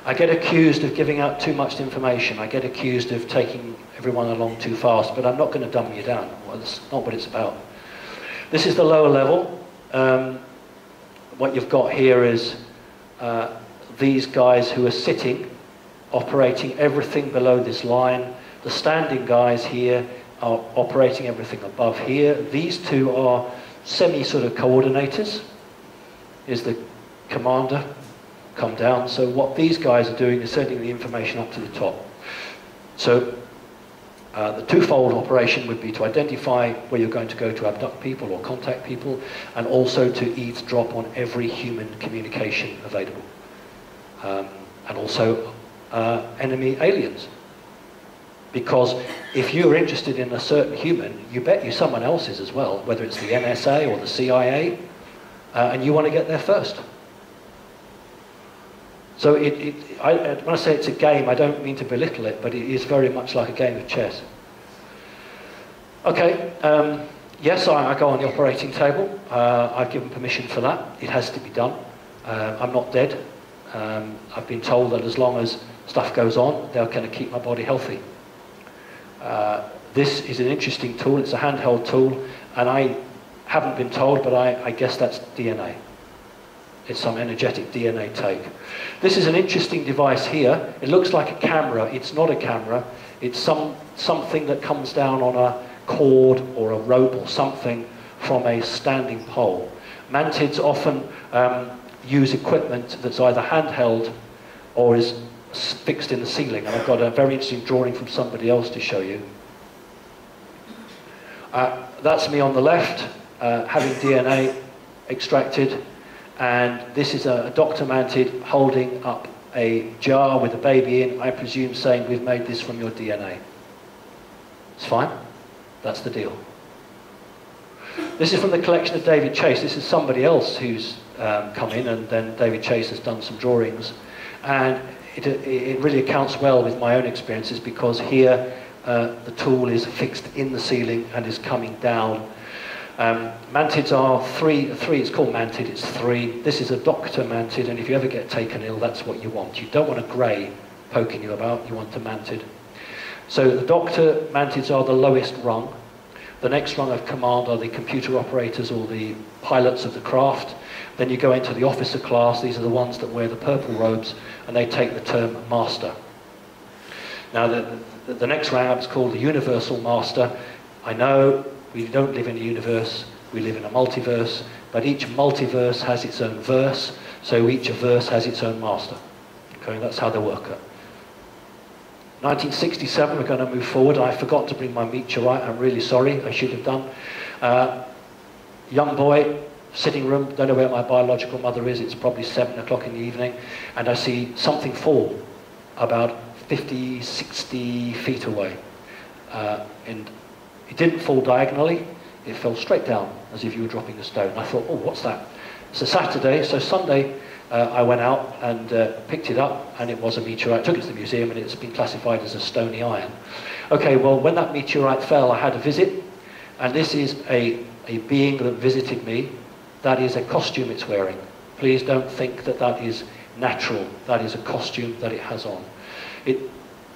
I get accused of giving out too much information. I get accused of taking everyone along too fast, but I'm not going to dumb you down. Well, that's not what it's about. This is the lower level. What you've got here is these guys who are sitting, operating everything below this line. The standing guys here are operating everything above here. These two are sort of coordinators. Here's the commander, come down. So what these guys are doing is sending the information up to the top. So the twofold operation would be to identify where you're going to go to abduct people or contact people, and also to eavesdrop on every human communication available. And also enemy aliens. Because if you're interested in a certain human, you bet you someone else is as well, whether it's the NSA or the CIA, and you want to get there first. So when I say it's a game, I don't mean to belittle it, but it is very much like a game of chess. Okay, yes, I go on the operating table. I've given permission for that. It has to be done. I'm not dead. I've been told that as long as stuff goes on, they're going to keep my body healthy. This is an interesting tool. It's a handheld tool, and I haven't been told, but I guess that's DNA. It's some energetic DNA take. This is an interesting device here. It looks like a camera. It's not a camera. It's something that comes down on a cord or a rope or something from a standing pole. Mantids often use equipment that's either handheld or is fixed in the ceiling. And I've got a very interesting drawing from somebody else to show you. That's me on the left, having DNA extracted. And this is a doctor mantid holding up a jar with a baby in, I presume saying, we've made this from your DNA. It's fine. That's the deal. This is from the collection of David Chase. This is somebody else who's come in, and then David Chase has done some drawings. And it really accounts well with my own experiences, because here the tool is fixed in the ceiling and is coming down. Mantids are three, it's called mantid, it's 3. This is a doctor mantid, and if you ever get taken ill, that's what you want. You don't want a grey poking you about, you want a mantid. So the doctor mantids are the lowest rung. The next rung of command are the computer operators or the pilots of the craft. Then you go into the officer class. These are the ones that wear the purple robes, and they take the term master. Now the next rank up is called the universal master. I know we don't live in a universe, we live in a multiverse, but each multiverse has its own verse, so each verse has its own master. Okay, that's how they work. 1967, we're going to move forward. I forgot to bring my meteorite, I'm really sorry, I should have done. Young boy, sitting room, don't know where my biological mother is, it's probably 7 o'clock in the evening, and I see something fall about 50, 60 feet away. And it didn't fall diagonally, it fell straight down, as if you were dropping a stone. I thought, oh, what's that? It's a Saturday, so Sunday I went out and picked it up, and it was a meteorite. I took it to the museum, and it's been classified as a stony iron. Okay, well, when that meteorite fell, I had a visit, and this is a being that visited me. That is a costume it's wearing. Please don't think that that is natural. That is a costume that it has on.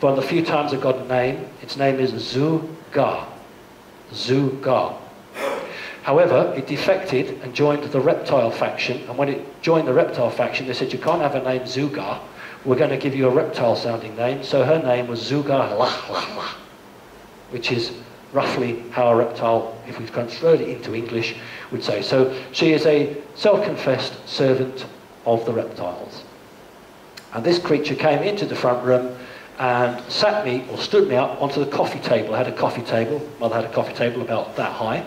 For the few times it got a name, its name is Zu-Ga. Zu-Ga. However, it defected and joined the reptile faction, and when it joined the reptile faction, they said, you can't have a name Zu-Ga, we're going to give you a reptile-sounding name, so her name was Zu-Ga, which is roughly how a reptile, if we translate it into English, would say. So she is a self-confessed servant of the reptiles. And this creature came into the front room and sat me, or stood me up onto the coffee table. I had a coffee table, mother had a coffee table about that high,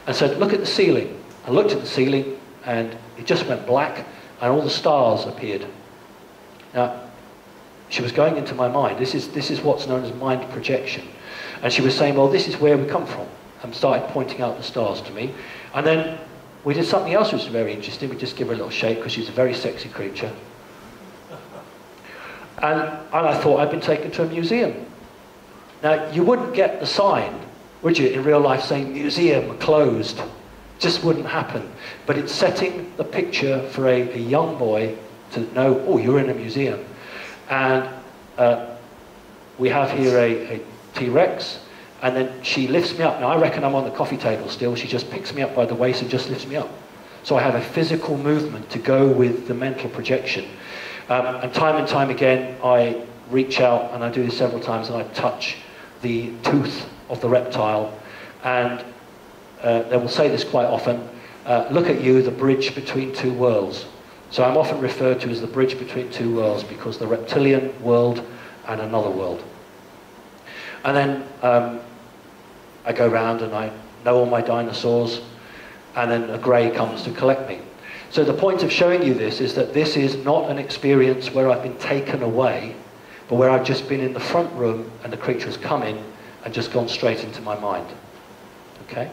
and said, look at the ceiling. I looked at the ceiling, and it just went black, and all the stars appeared. Now, she was going into my mind. This is what's known as mind projection. And she was saying, well, this is where we come from, and started pointing out the stars to me. And then we did something else which was very interesting. We just give her a little shake, because she's a very sexy creature. And I thought I'd been taken to a museum. Now, you wouldn't get the sign, would you, in real life, saying museum closed? Just wouldn't happen. But it's setting the picture for a young boy to know, oh, you're in a museum. And we have here a T-Rex, and then she lifts me up. Now, I reckon I'm on the coffee table still. She just picks me up by the waist and just lifts me up. So I have a physical movement to go with the mental projection. And time again, I reach out, and I do this several times, and I touch the tooth of the reptile. And they will say this quite often, look at you, the bridge between two worlds. So I'm often referred to as the bridge between two worlds, because the reptilian world and another world. And then I go round and I know all my dinosaurs, and then a grey comes to collect me. So the point of showing you this is that this is not an experience where I've been taken away, but where I've just been in the front room and the creature has come in and just gone straight into my mind. Okay?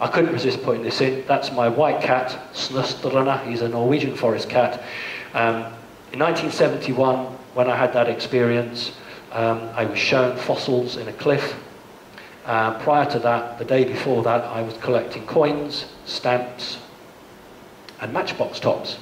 I couldn't resist putting this in. That's my white cat, Snøstrana. He's a Norwegian forest cat. In 1971, when I had that experience, I was shown fossils in a cliff. Prior to that, the day before that, I was collecting coins, stamps, and matchbox tops.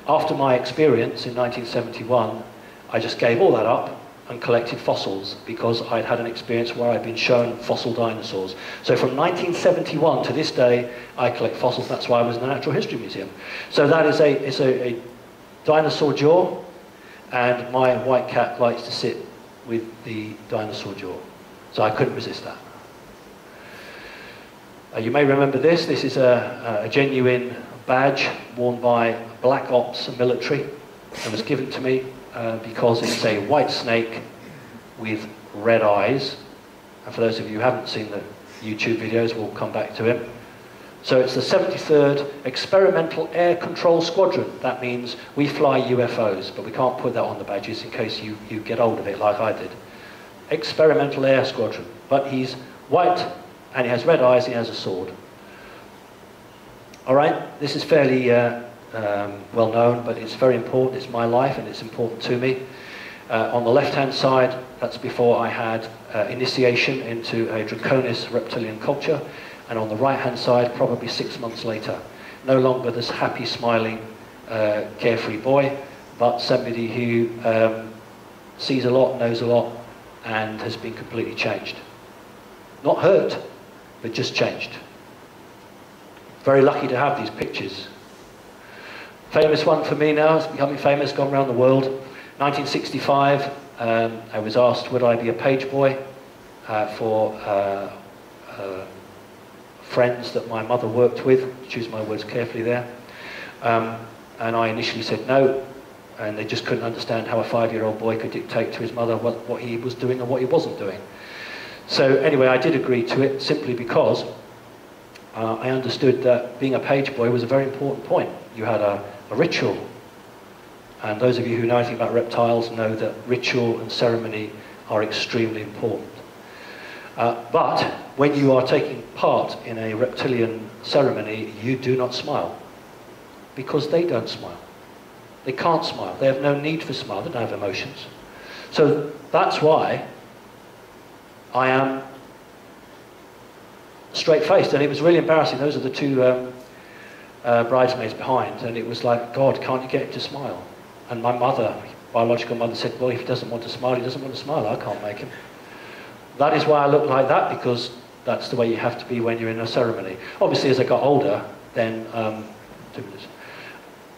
After my experience in 1971, I just gave all that up and collected fossils, because I'd had an experience where I'd been shown fossil dinosaurs. So from 1971 to this day, I collect fossils. That's why I was in the Natural History Museum. So that is a dinosaur jaw, and my white cat likes to sit with the dinosaur jaw. So I couldn't resist that. You may remember this. This is a genuine badge worn by Black Ops military. It was given to me because it's a white snake with red eyes. And for those of you who haven't seen the YouTube videos, we'll come back to him. So it's the 73rd Experimental Air Control Squadron. That means we fly UFOs, but we can't put that on the badges in case you get hold of it like I did. Experimental Air Squadron. But he's white, and he has red eyes, and he has a sword. All right, this is fairly well known, but it's very important. It's my life, and it's important to me. On the left-hand side, that's before I had initiation into a draconis reptilian culture. And on the right-hand side, probably 6 months later, no longer this happy, smiling, carefree boy, but somebody who sees a lot, knows a lot, and has been completely changed. Not hurt, but just changed. Very lucky to have these pictures. Famous one for me now, it's becoming famous, gone around the world. 1965, I was asked would I be a page boy for friends that my mother worked with, choose my words carefully there. And I initially said no, and they just couldn't understand how a 5-year-old boy could dictate to his mother what he was doing and what he wasn't doing. So anyway, I did agree to it simply because I understood that being a page boy was a very important point. You had a ritual, and those of you who know anything about reptiles know that ritual and ceremony are extremely important. But when you are taking part in a reptilian ceremony, you do not smile, because they don't smile. They can't smile. They have no need for smile. They don't have emotions. So that's why I am straight-faced, and it was really embarrassing. Those are the two bridesmaids behind, and it was like, God, can't you get him to smile? And my mother, biological mother, said, well, if he doesn't want to smile, he doesn't want to smile. I can't make him. That is why I look like that, because that's the way you have to be when you're in a ceremony. Obviously, as I got older, then, 2 minutes.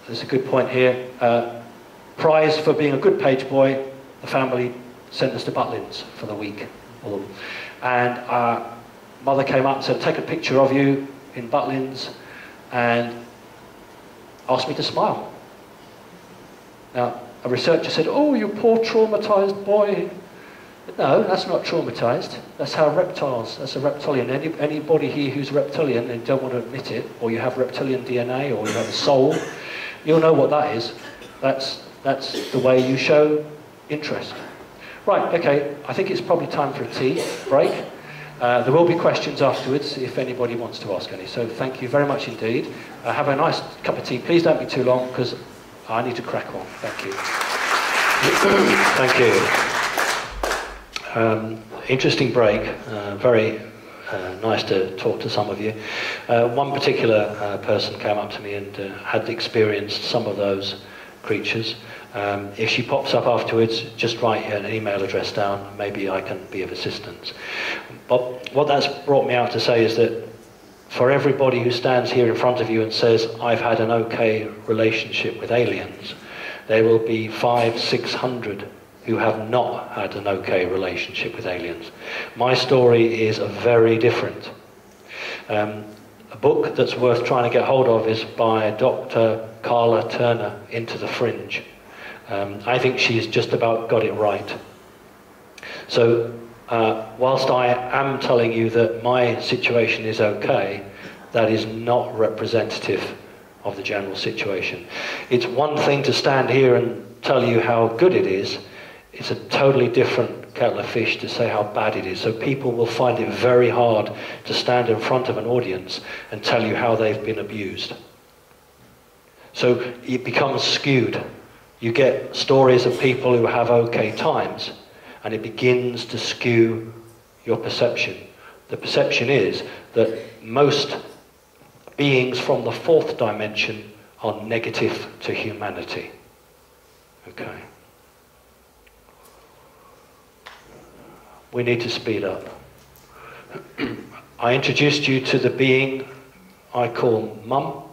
There's a good point here. Prize for being a good page boy, the family sent us to Butlins for the week. And mother came up and said, take a picture of you in Butlins, and asked me to smile. Now, a researcher said, oh, you poor traumatized boy. No, that's not traumatized. That's how reptiles, that's a reptilian. Anybody here who's reptilian and don't want to admit it, or you have reptilian DNA, or you have a soul, you'll know what that is. That's the way you show interest. Right, okay, I think it's probably time for a tea break. There will be questions afterwards if anybody wants to ask any. So thank you very much indeed. Have a nice cup of tea. Please don't be too long, because I need to crack on. Thank you. Thank you. Interesting break, very nice to talk to some of you. One particular person came up to me and had experienced some of those creatures. If she pops up afterwards, just write an email address down, maybe I can be of assistance. But what that's brought me out to say is that for everybody who stands here in front of you and says, I've had an okay relationship with aliens, there will be 500-600 who have not had an okay relationship with aliens. My story is very different. A book that's worth trying to get hold of is by Dr. Carla Turner, Into the Fringe. I think she's just about got it right. So whilst I am telling you that my situation is okay, that is not representative of the general situation. It's one thing to stand here and tell you how good it is. It's a totally different kettle of fish to say how bad it is. So people will find it very hard to stand in front of an audience and tell you how they've been abused. So it becomes skewed. You get stories of people who have okay times, and it begins to skew your perception. The perception is that most beings from the fourth dimension are negative to humanity. Okay. We need to speed up. I introduced you to the being I call Mum.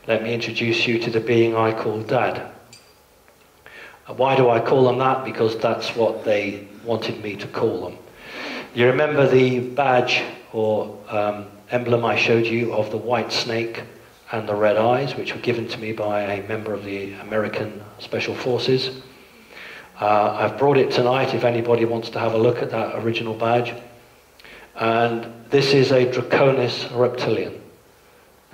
Let me introduce you to the being I call Dad. Why do I call them that? Because that's what they wanted me to call them. You remember the badge or emblem I showed you of the white snake and the red eyes, which were given to me by a member of the American Special Forces? I've brought it tonight if anybody wants to have a look at that original badge. And this is a draconis reptilian.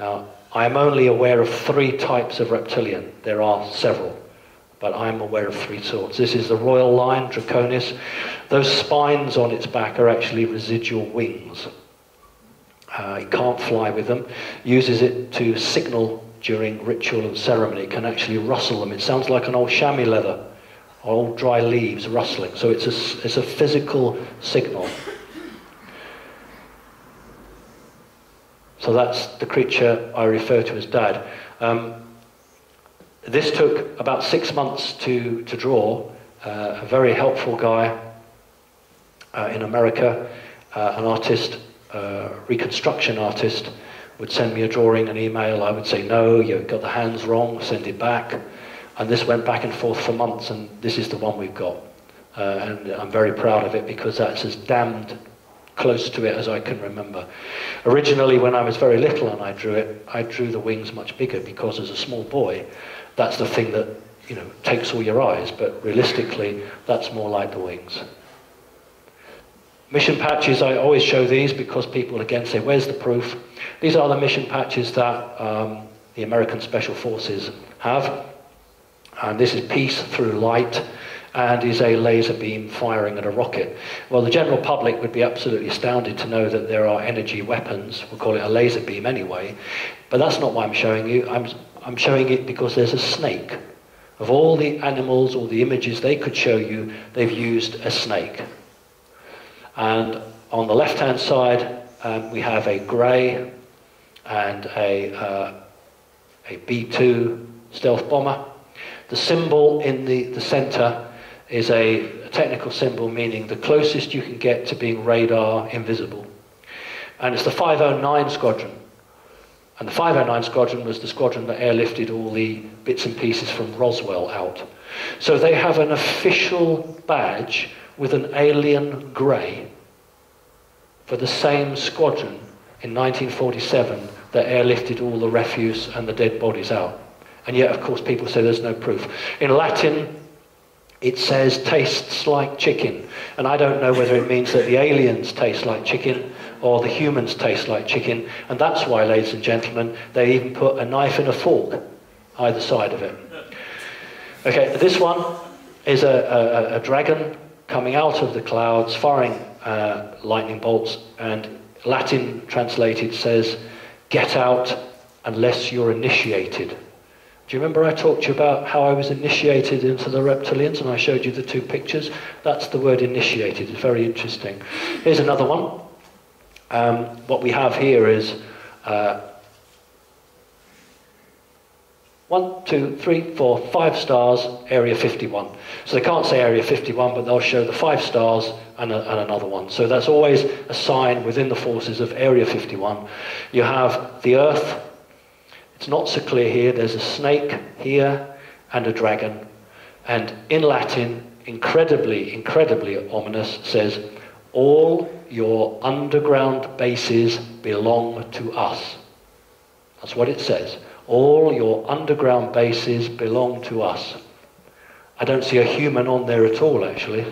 Now, I am only aware of 3 types of reptilian. There are several, but I'm aware of 3 sorts. This is the royal line, Draconis. Those spines on its back are actually residual wings. It can't fly with them. Uses it to signal during ritual and ceremony. It can actually rustle them. It sounds like an old chamois leather, or old dry leaves rustling. So it's a physical signal. So that's the creature I refer to as Dad. This took about 6 months to draw. A very helpful guy in America, an artist, reconstruction artist, would send me a drawing, an email. I would say, no, you've got the hands wrong, send it back. And this went back and forth for months, and this is the one we've got. And I'm very proud of it because that's as damned close to it as I can remember. Originally, when I was very little and I drew it, I drew the wings much bigger because as a small boy, that's the thing that, you know, takes all your eyes, but realistically, that's more like the wings. Mission patches, I always show these because people again say, where's the proof? These are the mission patches that the American Special Forces have. And this is peace through light, and is a laser beam firing at a rocket. Well, the general public would be absolutely astounded to know that there are energy weapons. We'll call it a laser beam anyway. But that's not why I'm showing you. I'm showing it because there's a snake. Of all the animals or the images they could show you, they've used a snake. And on the left-hand side, we have a grey and a B-2 stealth bomber. The symbol in the centre is a technical symbol meaning the closest you can get to being radar invisible. And it's the 509 Squadron. And the 509 Squadron was the squadron that airlifted all the bits and pieces from Roswell out. So they have an official badge with an alien grey for the same squadron in 1947 that airlifted all the refuse and the dead bodies out. And yet, of course, people say there's no proof. In Latin, it says tastes like chicken. And I don't know whether it means that the aliens taste like chicken or the humans taste like chicken. And that's why, ladies and gentlemen, they even put a knife and a fork either side of it. Okay, this one is a dragon coming out of the clouds, firing lightning bolts. And Latin translated says, get out unless you're initiated. Do you remember I talked to you about how I was initiated into the reptilians and I showed you the 2 pictures? That's the word initiated. It's very interesting. Here's another one. What we have here is 1, 2, 3, 4, 5 stars, Area 51. So they can't say Area 51, but they'll show the 5 stars and another one. So that's always a sign within the forces of Area 51. You have the Earth. It's not so clear here. There's a snake here and a dragon. And in Latin, incredibly, incredibly ominous, says, all your underground bases belong to us. That's what it says. All your underground bases belong to us. I don't see a human on there at all, actually.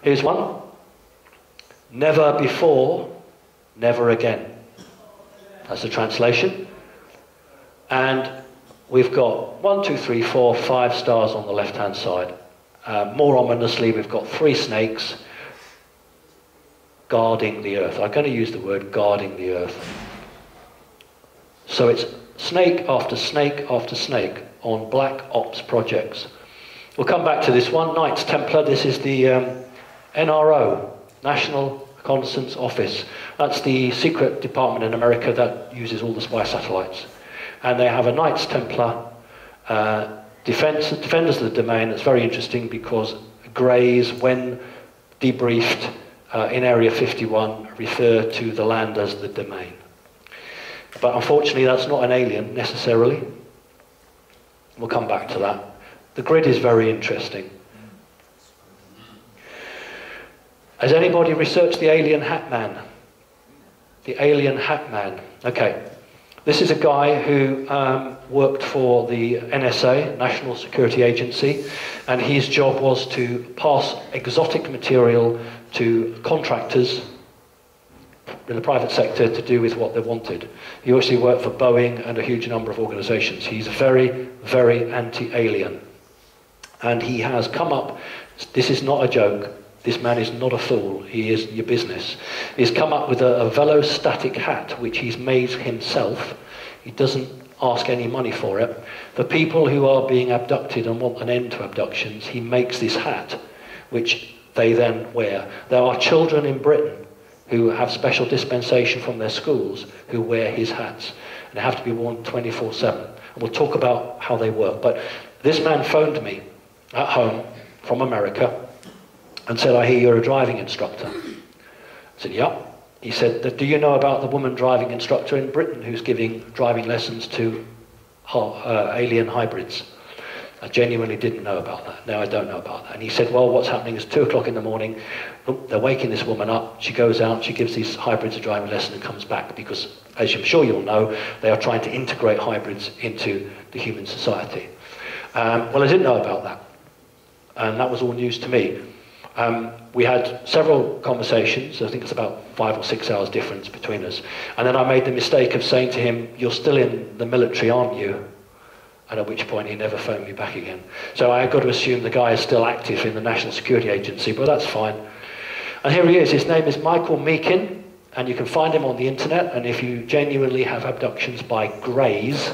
Here's one. Never before, never again. That's the translation. And we've got 1, 2, 3, 4, 5 stars on the left-hand side. More ominously, we've got 3 snakes guarding the earth. I'm going to use the word guarding the earth. So it's snake after snake after snake on black ops projects. We'll come back to this one, Knights Templar. This is the NRO, National Reconnaissance Office. That's the secret department in America that uses all the spy satellites. And they have a Knights Templar defenders of the domain. That's very interesting because Greys, when debriefed in Area 51, refer to the land as the domain. But unfortunately, that's not an alien necessarily. We'll come back to that. The grid is very interesting. Has anybody researched the alien Hat Man? The alien Hat Man. Okay. This is a guy who worked for the NSA, National Security Agency, and his job was to pass exotic material to contractors in the private sector to do with what they wanted. He actually worked for Boeing and a huge number of organizations. He's very, very anti-alien. And he has come up, this is not a joke, this man is not a fool, he is your business. He's come up with a velostatic hat, which he's made himself. He doesn't ask any money for it. The people who are being abducted and want an end to abductions, he makes this hat, which they then wear. There are children in Britain who have special dispensation from their schools who wear his hats. And they have to be worn 24/7. And we'll talk about how they work. But this man phoned me at home from America and said, I hear you're a driving instructor. I said, yeah. He said, do you know about the woman driving instructor in Britain who's giving driving lessons to alien hybrids? I genuinely didn't know about that. No, I don't know about that. And he said, well, what's happening is 2 o'clock in the morning, they're waking this woman up, she goes out, she gives these hybrids a driving lesson and comes back because, as I'm sure you'll know, they are trying to integrate hybrids into the human society. Well, I didn't know about that. And that was all news to me. We had several conversations. I think it's about 5 or 6 hours difference between us. And then I made the mistake of saying to him, you're still in the military, aren't you? And at which point he never phoned me back again. So I got to assume the guy is still active in the National Security Agency, but that's fine. And here he is. His name is Michael Meakin, and you can find him on the internet. And if you genuinely have abductions by greys,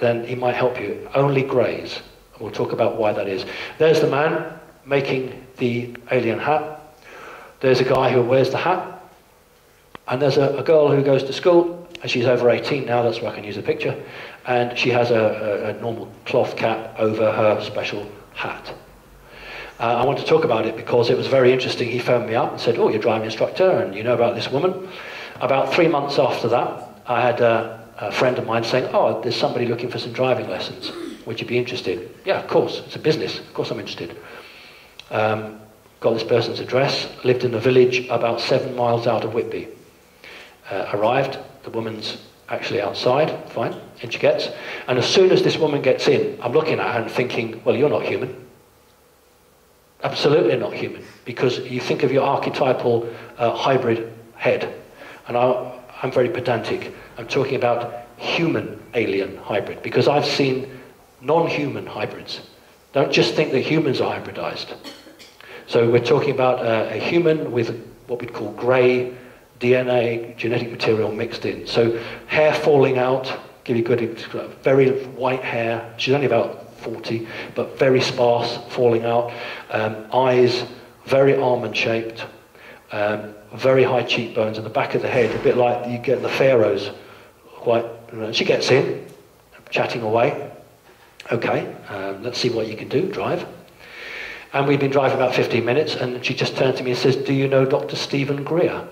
then he might help you. Only greys. And we'll talk about why that is. There's the man making the alien hat. There's a guy who wears the hat. And there's a girl who goes to school, and she's over 18 now, that's where I can use a picture. And she has a normal cloth cap over her special hat. I want to talk about it because it was very interesting. He phoned me up and said, oh, you're a driving instructor and you know about this woman. About 3 months after that, I had a friend of mine saying, oh, there's somebody looking for some driving lessons. Would you be interested? Yeah, of course, it's a business. Of course I'm interested. Got this person's address, lived in a village about 7 miles out of Whitby. Arrived, the woman's actually outside, fine, in she gets. And as soon as this woman gets in, I'm looking at her and thinking, well, you're not human. Absolutely not human. Because you think of your archetypal hybrid head. And I'm very pedantic. I'm talking about human alien hybrid. Because I've seen non-human hybrids. Don't just think that humans are hybridized. So we're talking about a human with what we'd call grey DNA, genetic material mixed in. So hair falling out, give you good, very white hair. She's only about 40, but very sparse, falling out. Eyes, very almond-shaped. Very high cheekbones and the back of the head, a bit like you get the pharaohs. Quite. She gets in, chatting away. Okay, let's see what you can do, drive. And we've been driving about 15 minutes, and she just turned to me and says, do you know Dr. Stephen Greer?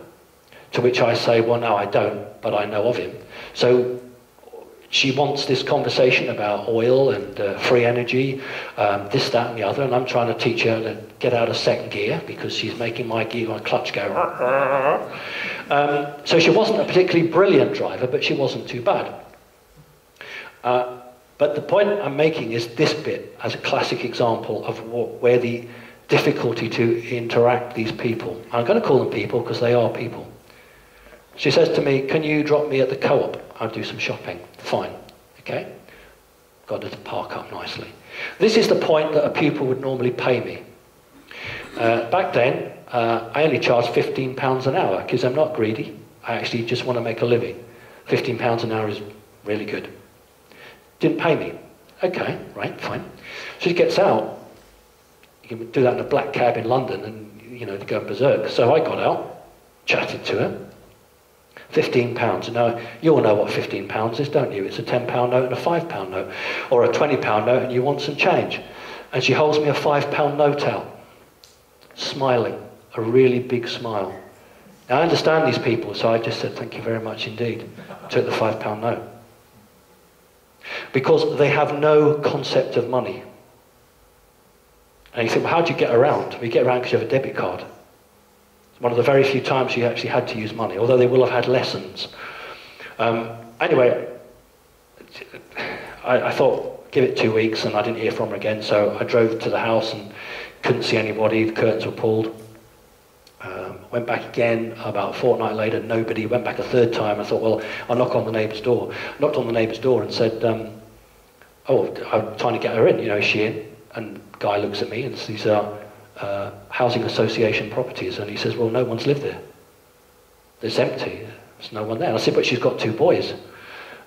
To which I say, well, no, I don't, but I know of him. So she wants this conversation about oil and free energy, this, that, and the other, and I'm trying to teach her to get out of second gear because she's making my clutch go. So she wasn't a particularly brilliant driver, but she wasn't too bad. But the point I'm making is this bit as a classic example of where the difficulty to interact these people. I'm going to call them people because they are people. She says to me, can you drop me at the co-op? I'll do some shopping. Fine. Okay? Got her to park up nicely. This is the point that a pupil would normally pay me. Back then, I only charged £15 an hour because I'm not greedy. I actually just want to make a living. £15 an hour is really good. Didn't pay me. Okay, right, fine. She gets out. You can do that in a black cab in London and, you know, to go berserk. So I got out, chatted to her. £15. Now, you all know what £15 is, don't you? It's a £10 note and a £5 note. Or a £20 note and you want some change. And she holds me a £5 note out. Smiling. A really big smile. Now, I understand these people, so I just said, thank you very much indeed. Took the £5 note. Because they have no concept of money. And you think, well, how do you get around? Well, you get around because you have a debit card. It's one of the very few times you actually had to use money, although they will have had lessons. Anyway, I thought, give it 2 weeks, and I didn't hear from her again, so I drove to the house and couldn't see anybody, the curtains were pulled. Went back again about a fortnight later, nobody. Went back a third time. I thought, well, I'll knock on the neighbour's door. Knocked on the neighbour's door and said, oh, I'm trying to get her in, you know, is she in? And the guy looks at me and says, these are housing association properties. And he says, well, no one's lived there. It's empty. There's no one there. And I said, but she's got 2 boys.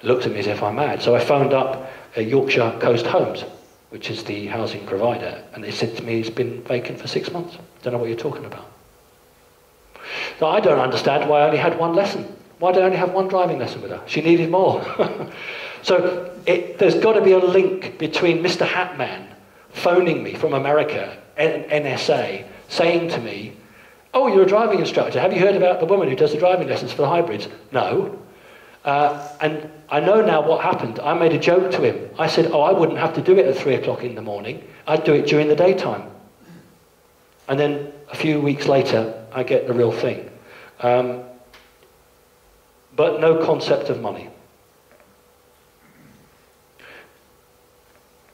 He looked at me as if I'm mad. So I phoned up Yorkshire Coast Homes, which is the housing provider, and they said to me, it's been vacant for 6 months. Don't know what you're talking about. So I don't understand why I only had 1 lesson. Why did I only have 1 driving lesson with her? She needed more. So there's got to be a link between Mr. Hatman phoning me from America, NSA, saying to me, oh, you're a driving instructor. Have you heard about the woman who does the driving lessons for the hybrids? No. And I know now what happened. I made a joke to him. I said, oh, I wouldn't have to do it at 3 o'clock in the morning. I'd do it during the daytime. And then a few weeks later, I get the real thing. But no concept of money.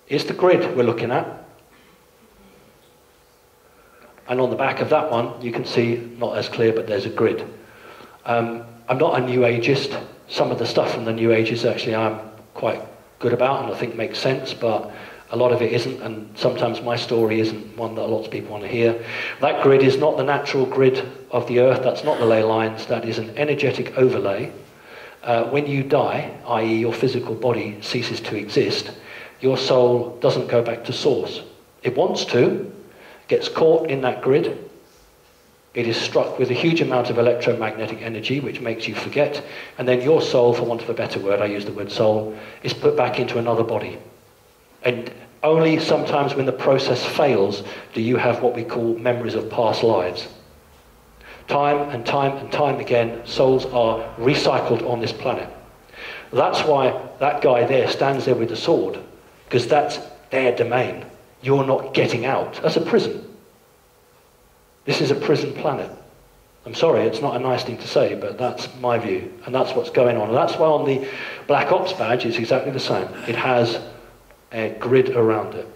Here's the grid we're looking at. And on the back of that one, you can see, not as clear, but there's a grid. I'm not a New Ageist. Some of the stuff from the New Ages actually I'm quite good about and I think makes sense, but a lot of it isn't, and sometimes my story isn't one that lots of people want to hear. That grid is not the natural grid of the Earth. That's not the ley lines. That is an energetic overlay. When you die, i.e. your physical body ceases to exist, your soul doesn't go back to source. It wants to, gets caught in that grid. It is struck with a huge amount of electromagnetic energy, which makes you forget, and then your soul, for want of a better word, I use the word soul, is put back into another body. And only sometimes when the process fails do you have what we call memories of past lives. Time and time and time again, souls are recycled on this planet. That's why that guy there stands there with the sword, because that's their domain. You're not getting out. That's a prison. This is a prison planet. I'm sorry, it's not a nice thing to say, but that's my view, and that's what's going on. And that's why on the Black Ops badge it's exactly the same. It has a grid around it.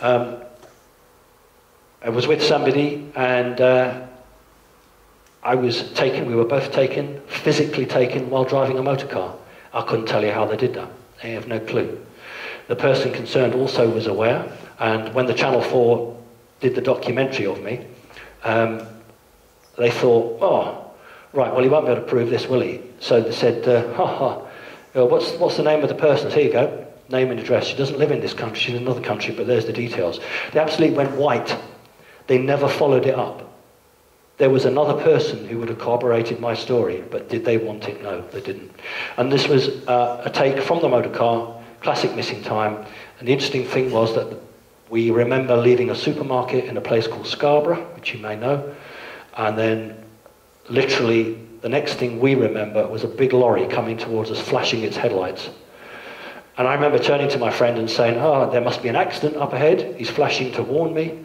I was with somebody, and we were both taken, physically taken, while driving a motor car. I couldn't tell you how they did that. I have no clue. The person concerned also was aware, and when the Channel 4 did the documentary of me, they thought, oh, right, well, he won't be able to prove this, will he? So they said, what's the name of the person? Here you go, name and address. She doesn't live in this country, she's in another country, but there's the details. They absolutely went white. They never followed it up. There was another person who would have corroborated my story, but did they want it? No, they didn't. And this was a take from the motor car, classic missing time. And the interesting thing was that we remember leaving a supermarket in a place called Scarborough, which you may know, and then literally the next thing we remember was a big lorry coming towards us, flashing its headlights. And I remember turning to my friend and saying, oh, there must be an accident up ahead. He's flashing to warn me.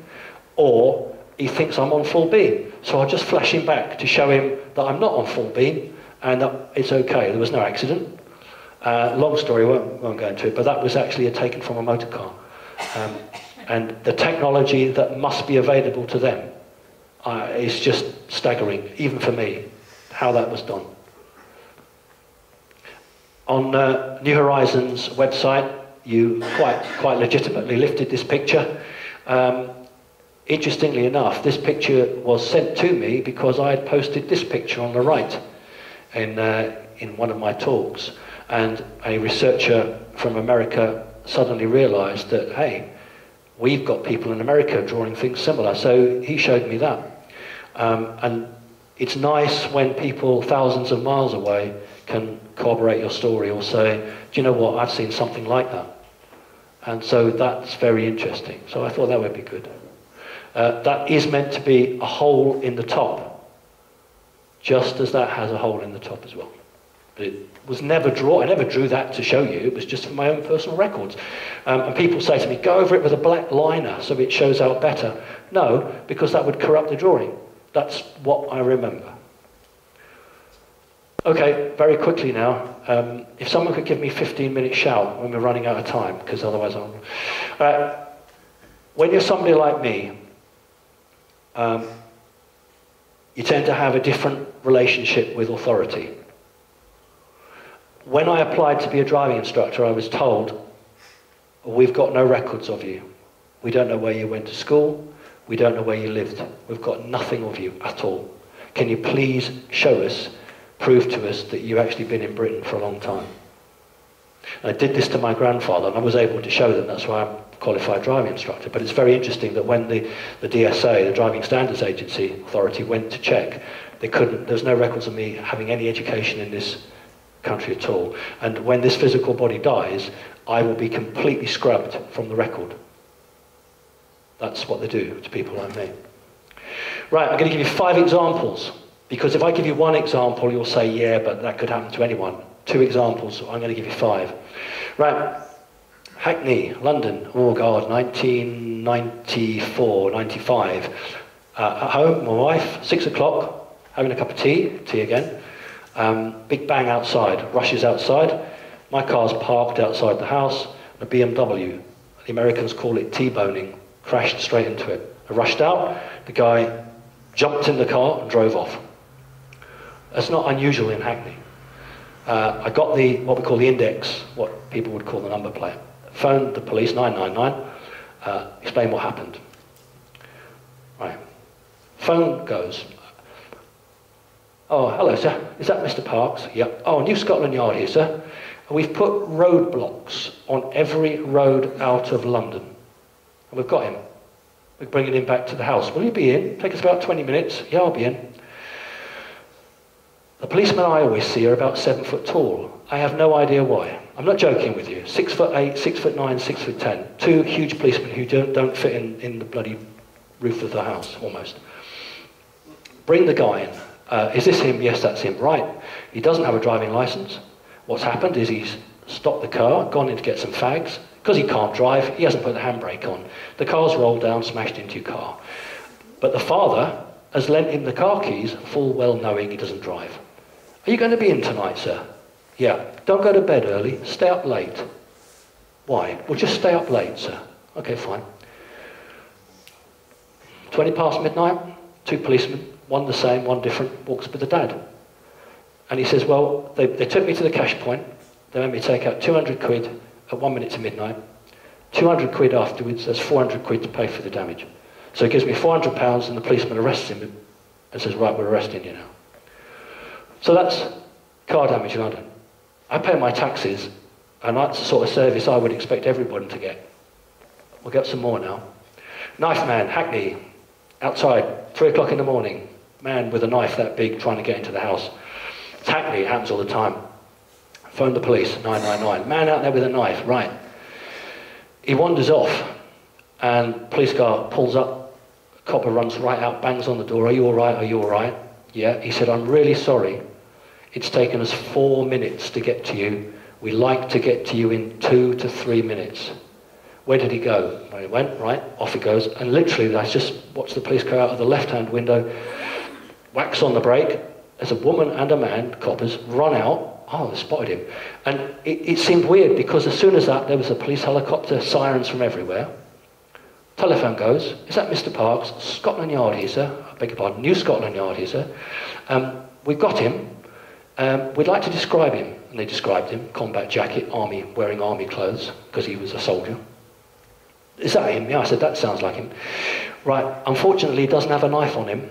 Or he thinks I'm on full beam. So I'll just flash him back to show him that I'm not on full beam and that it's okay. There was no accident. Long story, won't go into it, but that was actually taken from a motor car. And the technology that must be available to them is just staggering, even for me, how that was done. On New Horizons website, you quite legitimately lifted this picture. Interestingly enough, this picture was sent to me because I had posted this picture on the right in one of my talks. And a researcher from America suddenly realized that, hey, we've got people in America drawing things similar. So he showed me that. And it's nice when people thousands of miles away can corroborate your story or say, do you know what, I've seen something like that. And so that's very interesting. So I thought that would be good. That is meant to be a hole in the top, just as that has a hole in the top as well. But it was never drawn. I never drew that to show you. It was just for my own personal records. And people say to me, go over it with a black liner so it shows out better. No, because that would corrupt the drawing. That's what I remember. Okay, very quickly now. If someone could give me 15-minute shout when we're running out of time, because otherwise I'm... When you're somebody like me, you tend to have a different relationship with authority. When I applied to be a driving instructor, I was told, we've got no records of you. We don't know where you went to school. We don't know where you lived. We've got nothing of you at all. Can you please show us, prove to us that you've actually been in Britain for a long time? And I did this to my grandfather, and I was able to show them. That's why I'm a qualified driving instructor. But it's very interesting that when the DSA, the Driving Standards Agency Authority, went to check, there's no records of me having any education in this country at all. And when this physical body dies, I will be completely scrubbed from the record. That's what they do to people like me. Right, I'm going to give you 5 examples, because if I give you one example, you'll say, yeah, but that could happen to anyone. 2 examples, I'm going to give you 5. Right, Hackney, London, oh God, 1994, 95. At home, my wife, 6 o'clock, having a cup of tea again. Big bang outside, rushes outside. My car's parked outside the house, a BMW. The Americans call it T-boning, crashed straight into it. I rushed out, the guy jumped in the car and drove off. That's not unusual in Hackney. I got what we call the index, what people would call the number plate. Phoned the police, 999, explained what happened. Right. Phone goes. Oh, hello, sir. Is that Mr. Parks? Yep. Oh, New Scotland Yard here, sir. We've put roadblocks on every road out of London. And we've got him. We're bringing him back to the house. Will you be in? Take us about 20 minutes. Yeah, I'll be in. The policemen I always see are about 7 foot tall. I have no idea why. I'm not joking with you. 6'8", 6'9", 6'10". 2 huge policemen who don't fit in the bloody roof of the house, almost. Bring the guy in. Is this him? Yes, that's him. Right. He doesn't have a driving licence. What's happened is he's stopped the car, gone in to get some fags. Because he can't drive, he hasn't put the handbrake on. The car's rolled down, smashed into your car. But the father has lent him the car keys, full well knowing he doesn't drive. Are you going to be in tonight, sir? Yeah. Don't go to bed early. Stay up late. Why? Well, just stay up late, sir. Okay, fine. 20 past midnight, 2 policemen, one the same, one different, walks with the dad. And he says, well, they took me to the cash point. They made me take out 200 quid at 1 minute to midnight. 200 quid afterwards, there's 400 quid to pay for the damage. So he gives me £400 and the policeman arrests him and says, right, we're arresting you now. So that's car damage in London. I pay my taxes, and that's the sort of service I would expect everyone to get. We'll get some more now. Knife man, Hackney, outside, 3 o'clock in the morning. Man with a knife that big trying to get into the house. It's Hackney, it happens all the time. Phone the police, 999. Man out there with a knife, right. He wanders off, and police car pulls up. Copper runs right out, bangs on the door. Are you all right? Are you all right? Yeah. He said, I'm really sorry. It's taken us 4 minutes to get to you. We like to get to you in 2 to 3 minutes. Where did he go? Well, he went, right, off he goes. And literally, I just watched the police car out of the left-hand window, whacks on the brake. There's a woman and a man, coppers, run out. Oh, they spotted him. And it seemed weird, because as soon as that, there was a police helicopter, sirens from everywhere. Telephone goes, is that Mr. Parks? Scotland Yard here, sir. I beg your pardon, New Scotland Yard here, sir. We've got him. We'd like to describe him. And they described him, combat jacket, army, wearing army clothes, because he was a soldier. Is that him? Yeah, I said, that sounds like him. Right, unfortunately, he doesn't have a knife on him,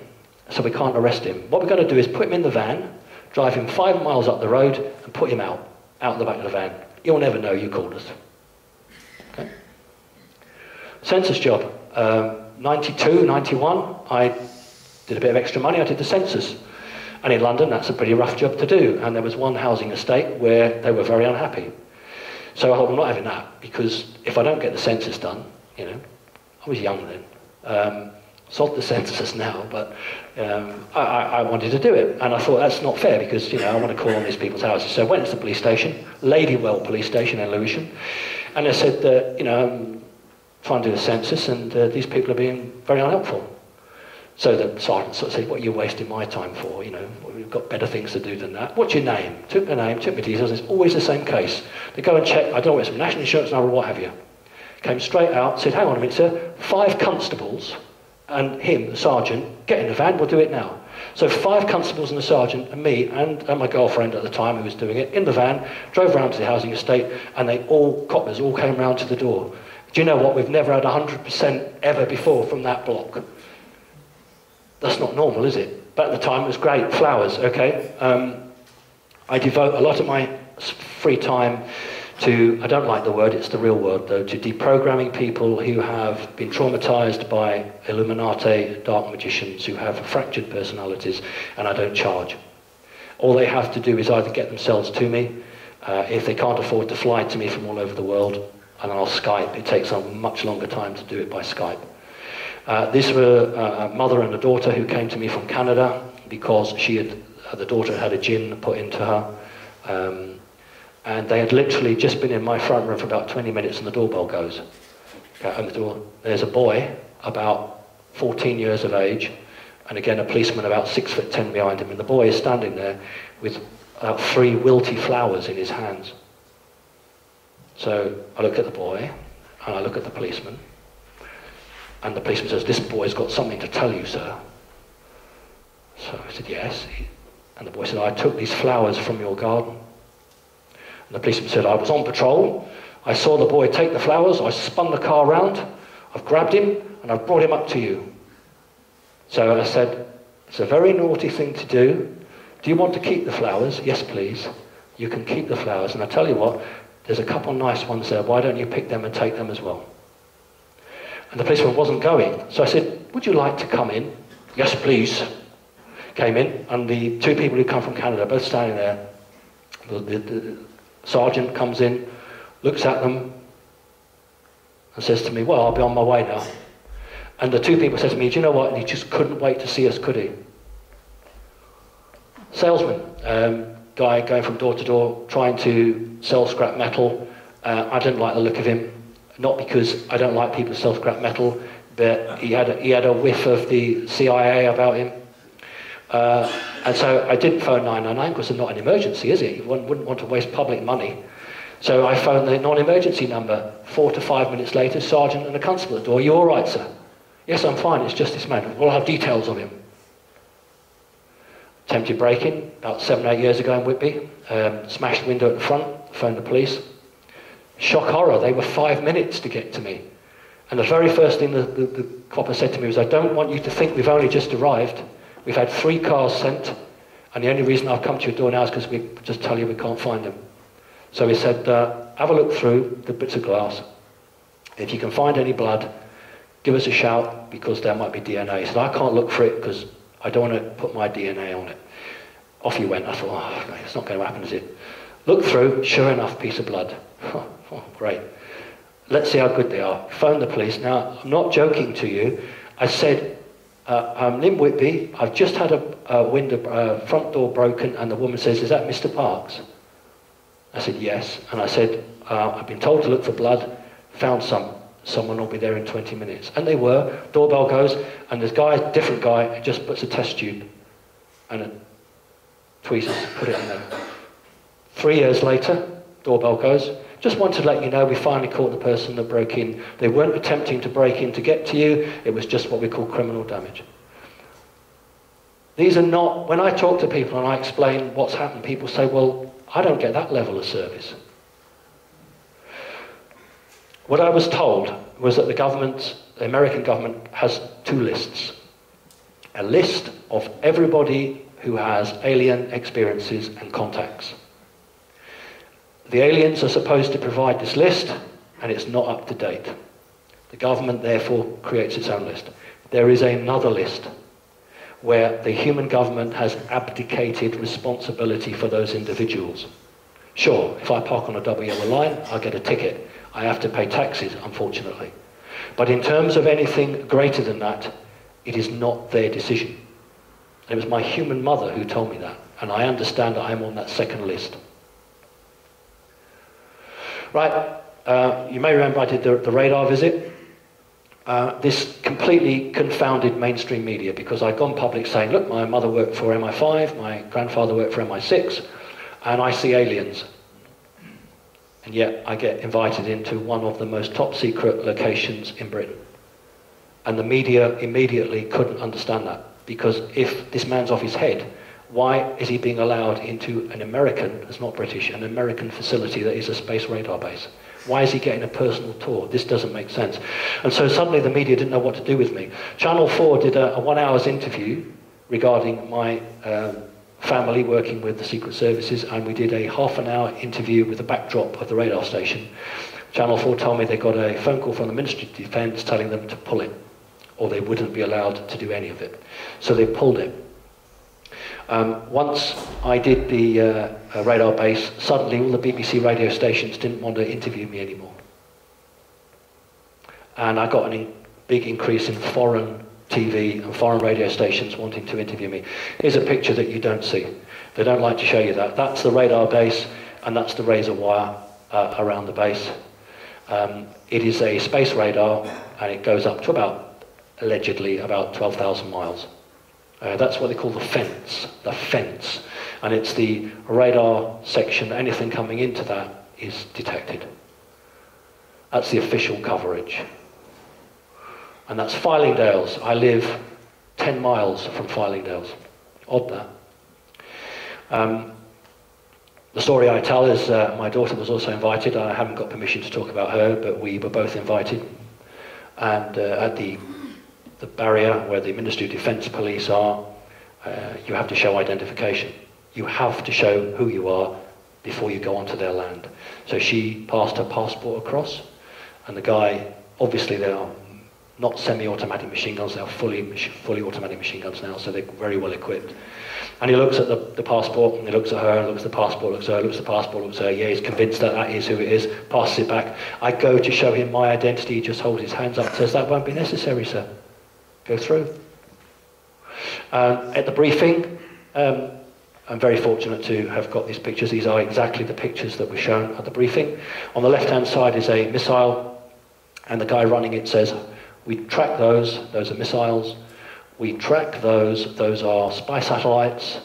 so we can't arrest him. What we're going to do is put him in the van, drive him 5 miles up the road, and put him out the back of the van. You'll never know you called us. Okay? Census job. 92, 91, I did a bit of extra money, I did the census. And in London, that's a pretty rough job to do. And there was one housing estate where they were very unhappy. So I thought, I'm not having that, because if I don't get the census done, you know, I was young then. Sod the census now, but I wanted to do it. And I thought, that's not fair, because, you know, I want to call on these people's houses. So I went to the police station, Ladywell police station in Lewisham, and they said that, you know, I'm trying to do the census, and these people are being very unhelpful. So the sergeant sort of said, what are you wasting my time for? You know, we've got better things to do than that. What's your name? Took the name, took my details. It's always the same case. They go and check, I don't know, it's national insurance number or what have you. came straight out, said, hang on a minute, sir, 5 constables and him, the sergeant, get in the van, we'll do it now. So 5 constables and the sergeant and me and my girlfriend at the time who was doing it, in the van, drove round to the housing estate, and coppers all came round to the door. Do you know what? We've never had 100% ever before from that block. That's not normal, is it? But at the time it was great. Flowers, okay? I devote a lot of my free time to, I don't like the word, it's the real word though, to deprogramming people who have been traumatized by Illuminati, dark magicians, who have fractured personalities, and I don't charge. All they have to do is either get themselves to me, if they can't afford to fly to me from all over the world, and I'll Skype. It takes a much longer time to do it by Skype. These were a mother and a daughter who came to me from Canada because the daughter had a djinn put into her. And they had literally just been in my front room for about 20 minutes and the doorbell goes. Okay, open the door. There's a boy about 14 years of age, and again a policeman about 6'10" behind him, and the boy is standing there with 3 wilty flowers in his hands. So I look at the boy, and I look at the policeman, and the policeman says, this boy's got something to tell you, sir. So I said, yes. And the boy said, I took these flowers from your garden. And the policeman said, I was on patrol, I saw the boy take the flowers, I spun the car round, I've grabbed him, and I've brought him up to you. So I said, it's a very naughty thing to do. Do you want to keep the flowers? Yes, please. You can keep the flowers. And I tell you what, there's a couple of nice ones there, why don't you pick them and take them as well? And the policeman wasn't going. So I said, would you like to come in? Yes, please. Came in, and the 2 people who come from Canada, both standing there. The sergeant comes in, looks at them, and says to me, well, I'll be on my way now. And the 2 people said to me, do you know what? He just couldn't wait to see us, could he? Salesman, guy going from door to door, trying to sell scrap metal. I didn't like the look of him, not because I don't like people who sell scrap metal, but he had a whiff of the CIA about him. And so I didn't phone 999 because it's not an emergency, is it? One wouldn't want to waste public money. So I phoned the non-emergency number. 4 to 5 minutes later, sergeant and a constable at the door. You all right, sir? Yes, I'm fine. It's just this man. We'll have details of him. Attempted break-in about 7 or 8 years ago in Whitby. Smashed the window at the front. Phoned the police. Shock horror. They were 5 minutes to get to me. And the very first thing the copper said to me was, I don't want you to think we've only just arrived. We've had 3 cars sent, and the only reason I've come to your door now is because we just tell you we can't find them. So he said, have a look through the bits of glass. If you can find any blood, give us a shout, because there might be DNA. He said, I can't look for it because I don't want to put my DNA on it. Off he went. I thought, oh, it's not going to happen, is it? Look through, sure enough, piece of blood. Oh, great. Let's see how good they are. Phone the police. Now, I'm not joking to you. I said, I'm in Whitby, I've just had a front door broken, and the woman says, is that Mr. Parks? I said, yes. And I said, I've been told to look for blood, found some. Someone will be there in 20 minutes. And they were. Doorbell goes, and this guy, different guy, just puts a test tube and a tweezers, put it in there. 3 years later, doorbell goes, just wanted to let you know we finally caught the person that broke in. They weren't attempting to break in to get to you, it was just what we call criminal damage. These are not, when I talk to people and I explain what's happened, people say, well, I don't get that level of service. What I was told was that the American government has 2 lists. A list of everybody who has alien experiences and contacts. The aliens are supposed to provide this list, and it's not up to date. The government, therefore, creates its own list. There is another list where the human government has abdicated responsibility for those individuals. Sure, if I park on a double yellow line, I'll get a ticket. I have to pay taxes, unfortunately. But in terms of anything greater than that, it is not their decision. It was my human mother who told me that, and I understand that I'm on that second list. Right, you may remember I did the radar visit. This completely confounded mainstream media, because I'd gone public saying, look, my mother worked for MI5, my grandfather worked for MI6, and I see aliens. And yet I get invited into one of the most top secret locations in Britain. And the media immediately couldn't understand that, because if this man's off his head, why is he being allowed into an American, it's not British, an American facility that is a space radar base? Why is he getting a personal tour? This doesn't make sense. And so suddenly the media didn't know what to do with me. Channel 4 did a 1 hour's interview regarding my family working with the Secret Services, and we did a half an hour interview with the backdrop of the radar station. Channel 4 told me they got a phone call from the Ministry of Defence telling them to pull it, or they wouldn't be allowed to do any of it. So they pulled it. Once I did the radar base, suddenly all the BBC radio stations didn't want to interview me anymore. And I got a big increase in foreign TV and foreign radio stations wanting to interview me. Here's a picture that you don't see. They don't like to show you that. That's the radar base, and that's the razor wire around the base. It is a space radar, and it goes up to allegedly about 12,000 miles. That's what they call the fence, and it's the radar section. Anything coming into that is detected. That's the official coverage. And that's Fylingdales. I live 10 miles from Fylingdales. Odd that. The story I tell is my daughter was also invited. I haven't got permission to talk about her, but we were both invited. And at the barrier where the Ministry of Defence police are, you have to show identification. You have to show who you are before you go onto their land. So she passed her passport across, and the guy, obviously they are not semi-automatic machine guns, they are fully automatic machine guns now, so they're very well equipped. And he looks at the passport, and he looks at her, and looks at the passport, looks at her, looks at the passport, looks at her. Yeah, he's convinced that that is who it is, passes it back. I go to show him my identity, he just holds his hands up, says, "That won't be necessary, sir. Go through." At the briefing, I'm very fortunate to have got these pictures. These are exactly the pictures that were shown at the briefing. On the left-hand side is a missile, and the guy running it says, "We track those are missiles. We track those are spy satellites."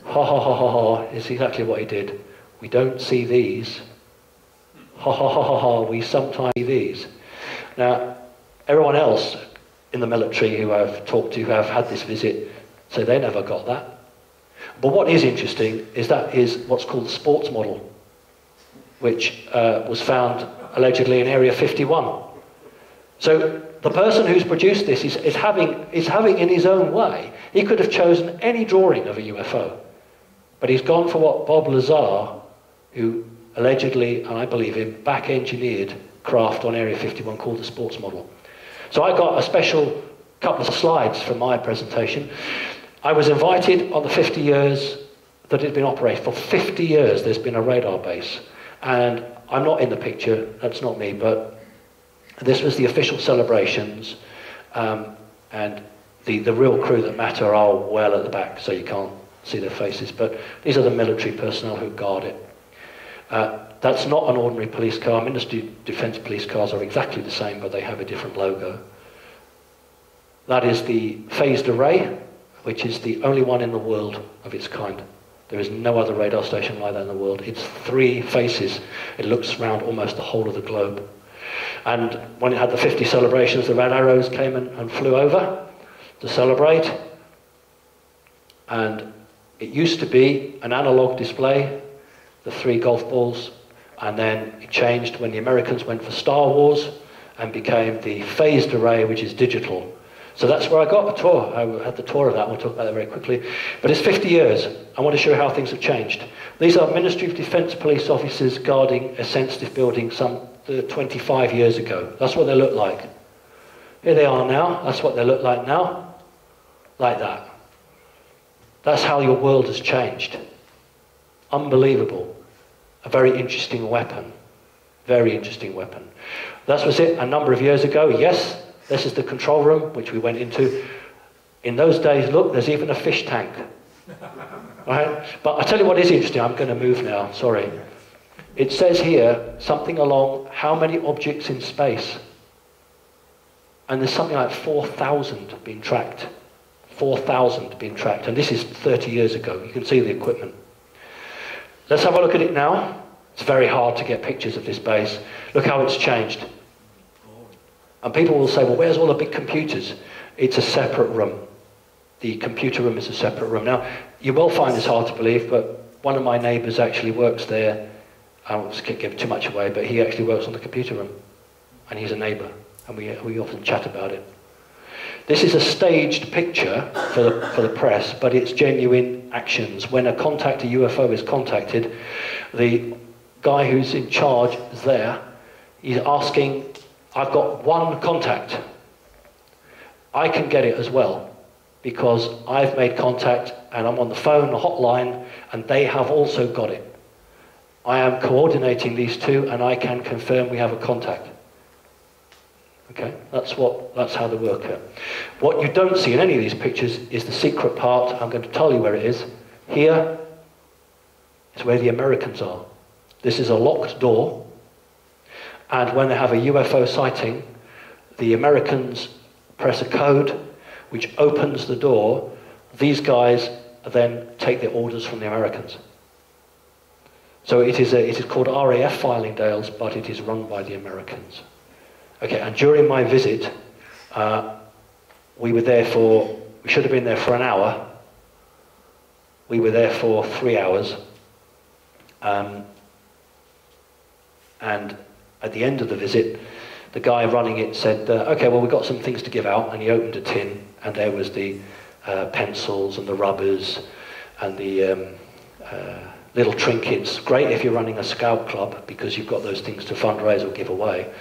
Ha ha ha ha ha, is exactly what he did. "We don't see these. Ha ha ha ha ha, we sometimes see these." Now, everyone else in the military who I've talked to who have had this visit say they never got that. But what is interesting is that is what's called the sports model, which was found allegedly in Area 51. So the person who's produced this is having in his own way, he could have chosen any drawing of a UFO, but he's gone for what Bob Lazar, who allegedly, and I believe him, back-engineered craft on Area 51 called the sports model. So I got a special couple of slides from my presentation. I was invited on the 50 years that it had been operated. For 50 years there's been a radar base, and I'm not in the picture, that's not me, but this was the official celebrations, and the real crew that matter are well at the back, so you can't see their faces, but these are the military personnel who guard it. That's not an ordinary police car. Ministry of Defence police cars are exactly the same, but they have a different logo. That is the phased array, which is the only one in the world of its kind. There is no other radar station like that in the world. It's 3 faces. It looks around almost the whole of the globe. And when it had the 50 celebrations, the Red Arrows came and flew over to celebrate. And it used to be an analog display, the 3 golf balls, and then it changed when the Americans went for Star Wars and became the phased array, which is digital. So that's where I got a tour. I had the tour of that. We'll talk about that very quickly. But it's 50 years. I want to show how things have changed. These are Ministry of Defence police officers guarding a sensitive building some 25 years ago. That's what they look like. Here they are now. That's what they look like now. Like that. That's how your world has changed. Unbelievable. A very interesting weapon. Very interesting weapon. That was it a number of years ago. Yes, this is the control room, which we went into. In those days, look, there's even a fish tank. Right? But I tell you what is interesting. I'm going to move now. Sorry. It says here something along how many objects in space. And there's something like 4,000 being tracked. 4,000 being tracked. And this is 30 years ago. You can see the equipment. Let's have a look at it now. It's very hard to get pictures of this base. Look how it's changed. And people will say, well, where's all the big computers? It's a separate room. The computer room is a separate room. Now, you will find this hard to believe, but one of my neighbours actually works there. I won't give too much away, but he actually works on the computer room. And he's a neighbour, and we often chat about it. This is a staged picture for the press, but it's genuine actions. When a UFO is contacted, the guy who's in charge is there. He's asking, I've got one contact. I can get it as well, because I've made contact and I'm on the phone, the hotline, and they have also got it. I am coordinating these two, and I can confirm we have a contact. Okay, that's how they work out. What you don't see in any of these pictures is the secret part. I'm going to tell you where it is. Here is where the Americans are. This is a locked door, and when they have a UFO sighting, the Americans press a code which opens the door. These guys then take the orders from the Americans. So it is called RAF Fylingdales, but it is run by the Americans. Okay, and during my visit, we should have been there for an hour. We were there for 3 hours. And at the end of the visit, the guy running it said, okay, well, we've got some things to give out. And he opened a tin, and there was the pencils and the rubbers and the little trinkets. Great if you're running a scout club, because you've got those things to fundraise or give away.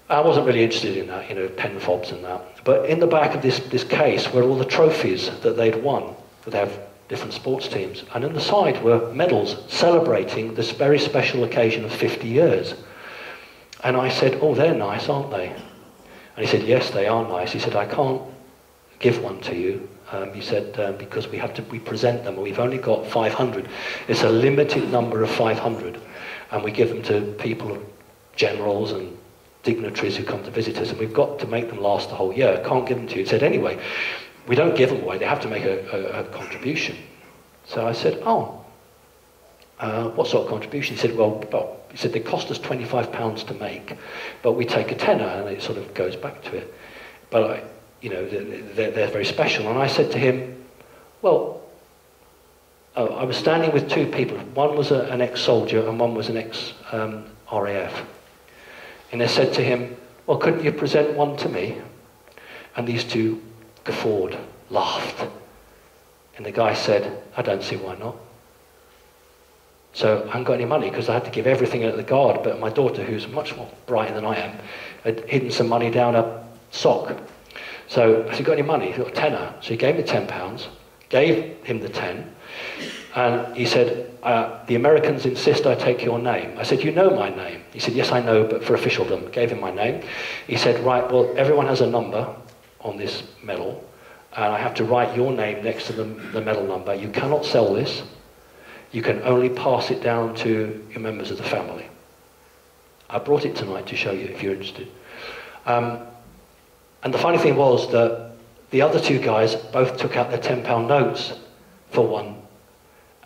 I wasn't really interested in that, pen fobs and that. But in the back of this case were all the trophies that they'd won. They have different sports teams. And on the side were medals celebrating this very special occasion of 50 years. And I said, oh, they're nice, aren't they? And he said, yes, they are nice. He said, I can't give one to you. He said, because we present them, we've only got 500. It's a limited number of 500. And we give them to people, generals and dignitaries who come to visit us, and we've got to make them last the whole year. Can't give them to you. He said, anyway, we don't give them away. They have to make a contribution. So I said, oh, what sort of contribution? He said, he said, they cost us £25 to make, but we take a tenner, and it sort of goes back to it. But, they're very special. And I said to him, well, I was standing with two people. One was an ex-soldier, and one was an ex-RAF. And they said to him, well, couldn't you present one to me? And these two guffawed, laughed. And the guy said, I don't see why not. So I haven't got any money, because I had to give everything at the guard, but my daughter, who's much more brighter than I am, had hidden some money down a sock. So I said, got any money? He got a tenner. So he gave me £10, gave him the 10, and he said, the Americans insist I take your name. I said, you know my name? He said, yes, I know, but for officialdom. Gave him my name. He said, right, well, everyone has a number on this medal, and I have to write your name next to the medal number. You cannot sell this. You can only pass it down to your members of the family. I brought it tonight to show you if you're interested. And the funny thing was that the other two guys both took out their £10 notes for one,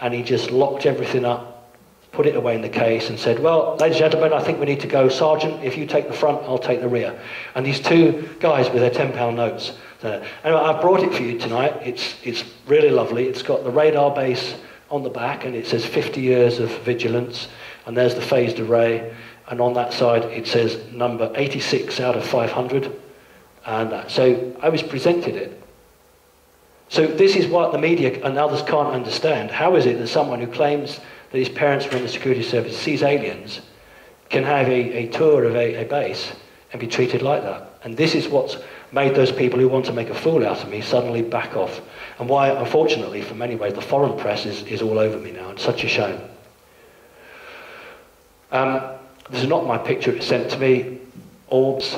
and he just locked everything up, put it away in the case, and said, well, ladies and gentlemen, I think we need to go. Sergeant, if you take the front, I'll take the rear. And these two guys with their £10 notes. Anyway, I've brought it for you tonight. It's really lovely. It's got the radar base on the back, and it says 50 years of vigilance, and there's the phased array, and on that side it says number 86 out of 500. And so I was presented it. So this is what the media and others can't understand. How is it that someone who claims that his parents were in the security service, sees aliens, can have a tour of a base and be treated like that? And this is what's made those people who want to make a fool out of me suddenly back off. And why, unfortunately, for many ways, the foreign press is all over me now. It's such a shame. This is not my picture. It's sent to me. Orbs.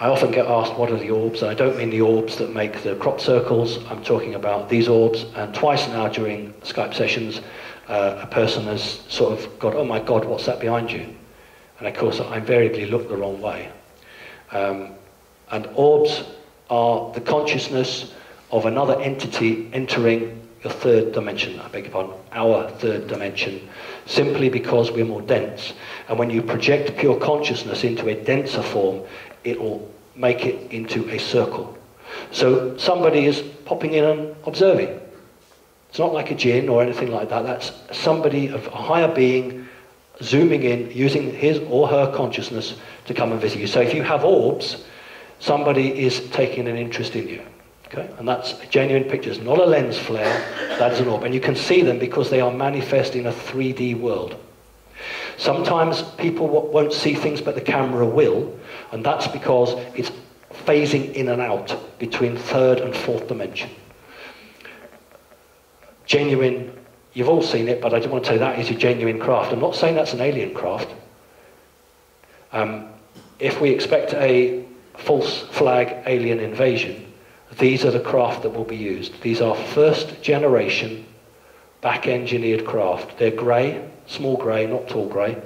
I often get asked, what are the orbs? And I don't mean the orbs that make the crop circles. I'm talking about these orbs. And twice now during Skype sessions, a person has sort of got, oh my God, what's that behind you? And of course, I invariably look the wrong way. And orbs are the consciousness of another entity entering your third dimension, I beg your pardon, our third dimension, simply because we're more dense. And when you project pure consciousness into a denser form, it will make it into a circle. So somebody is popping in and observing. It's not like a jinn or anything like that. That's somebody of a higher being zooming in, using his or her consciousness to come and visit you. So if you have orbs, somebody is taking an interest in you. Okay? And that's a genuine picture. It's not a lens flare, that is an orb. And you can see them because they are manifest in a 3D world. Sometimes people won't see things, but the camera will, and that's because it's phasing in and out between third and fourth dimension. Genuine, you've all seen it, but I just want to say that is a genuine craft. I'm not saying that's an alien craft. If we expect a false flag alien invasion, these are the craft that will be used. These are first generation back-engineered craft. They're grey, small grey, not tall grey.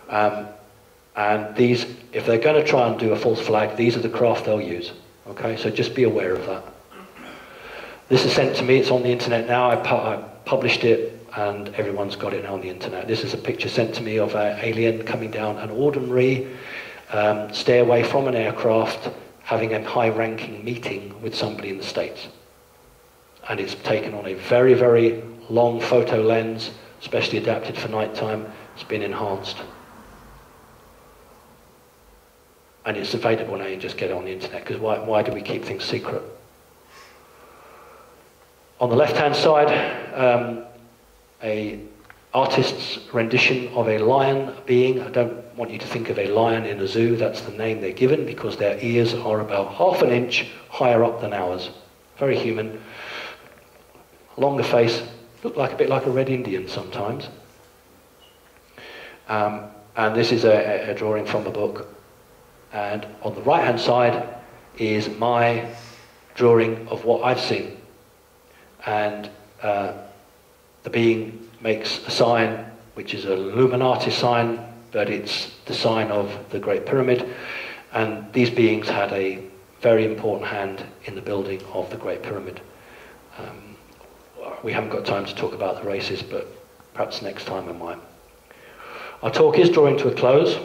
And these, if they're going to try and do a false flag, these are the craft they'll use. Okay, so just be aware of that. This is sent to me, it's on the internet now. I published it and everyone's got it now on the internet. This is a picture sent to me of an alien coming down an ordinary stairway from an aircraft, having a high-ranking meeting with somebody in the States. And it's taken on a very, very long photo lens, specially adapted for nighttime. It's been enhanced. And it's available now, you just get it on the internet, because why do we keep things secret? On the left-hand side, a artist's rendition of a lion being. I don't want you to think of a lion in a zoo, that's the name they're given, because their ears are about half an inch higher up than ours. Very human. Longer face, look like a bit like a red Indian sometimes. And this is a drawing from the book. And on the right-hand side is my drawing of what I've seen. And the being makes a sign, which is a Illuminati sign, but it's the sign of the Great Pyramid. And these beings had a very important hand in the building of the Great Pyramid. We haven't got time to talk about the races, but perhaps next time I might. Our talk is drawing to a close.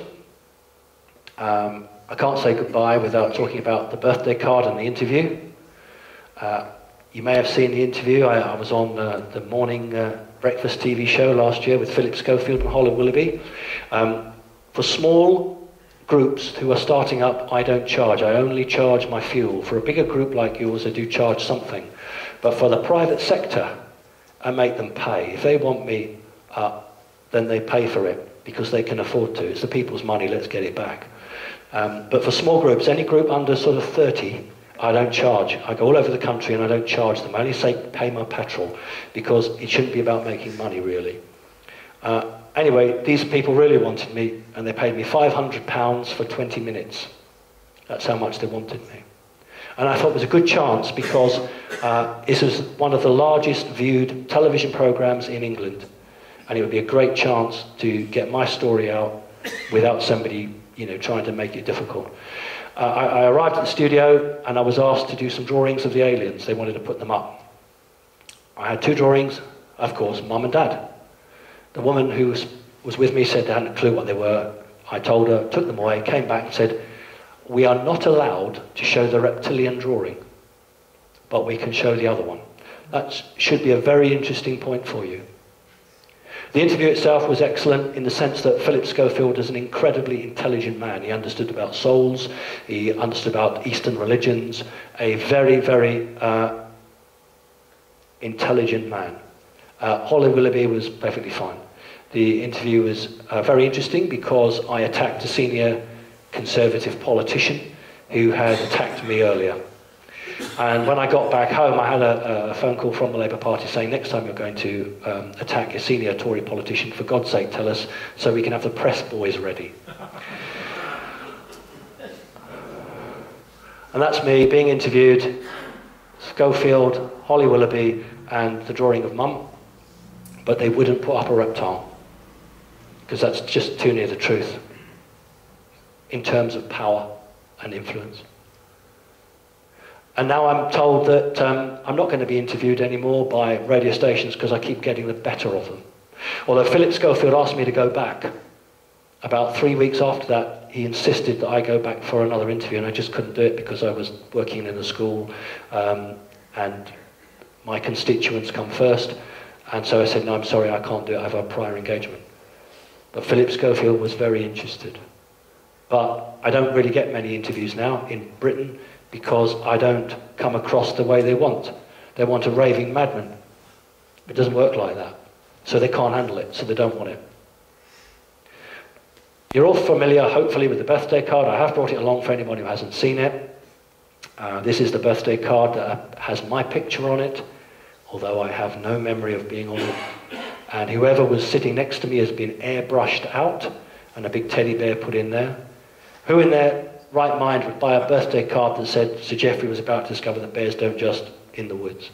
I can't say goodbye without talking about the birthday card and the interview. You may have seen the interview. I was on the morning breakfast TV show last year with Philip Schofield and Holly Willoughby. For small groups who are starting up, I don't charge. I only charge my fuel. For a bigger group like yours, I do charge something. But for the private sector, I make them pay. If they want me, then they pay for it because they can afford to. It's the people's money, let's get it back. But for small groups, any group under sort of 30, I don't charge. I go all over the country and I don't charge them. I only say pay my petrol because it shouldn't be about making money, really. Anyway, these people really wanted me and they paid me £500 for 20 minutes. That's how much they wanted me. And I thought it was a good chance because this was one of the largest viewed television programs in England. And it would be a great chance to get my story out without somebody, trying to make it difficult. I arrived at the studio and I was asked to do some drawings of the aliens. They wanted to put them up. I had two drawings, of course, Mum and Dad. The woman who was with me said they hadn't a clue what they were. I told her, took them away, came back and said, we are not allowed to show the reptilian drawing, but we can show the other one. That should be a very interesting point for you. The interview itself was excellent in the sense that Philip Schofield is an incredibly intelligent man. He understood about souls, he understood about Eastern religions, a very, very intelligent man. Holly Willoughby was perfectly fine. The interview was very interesting because I attacked a senior Conservative politician who had attacked me earlier. And when I got back home, I had a phone call from the Labour Party saying, next time you're going to attack a senior Tory politician, for God's sake, tell us so we can have the press boys ready. And that's me being interviewed, Schofield, Holly Willoughby, and the drawing of Mum. But they wouldn't put up a reptile, because that's just too near the truth in terms of power and influence. And now I'm told that I'm not going to be interviewed anymore by radio stations because I keep getting the better of them. Although Philip Schofield asked me to go back. About 3 weeks after that, he insisted that I go back for another interview, and I just couldn't do it because I was working in a school, and my constituents come first. And so I said, no, I'm sorry, I can't do it. I have a prior engagement. But Philip Schofield was very interested. But I don't really get many interviews now in Britain because I don't come across the way they want. They want a raving madman. It doesn't work like that. So they can't handle it, so they don't want it. You're all familiar, hopefully, with the birthday card. I have brought it along for anyone who hasn't seen it. This is the birthday card that has my picture on it, although I have no memory of being on it. And whoever was sitting next to me has been airbrushed out and a big teddy bear put in there. Who in their right mind would buy a birthday card that said Sir Geoffrey was about to discover that bears don't just in the woods?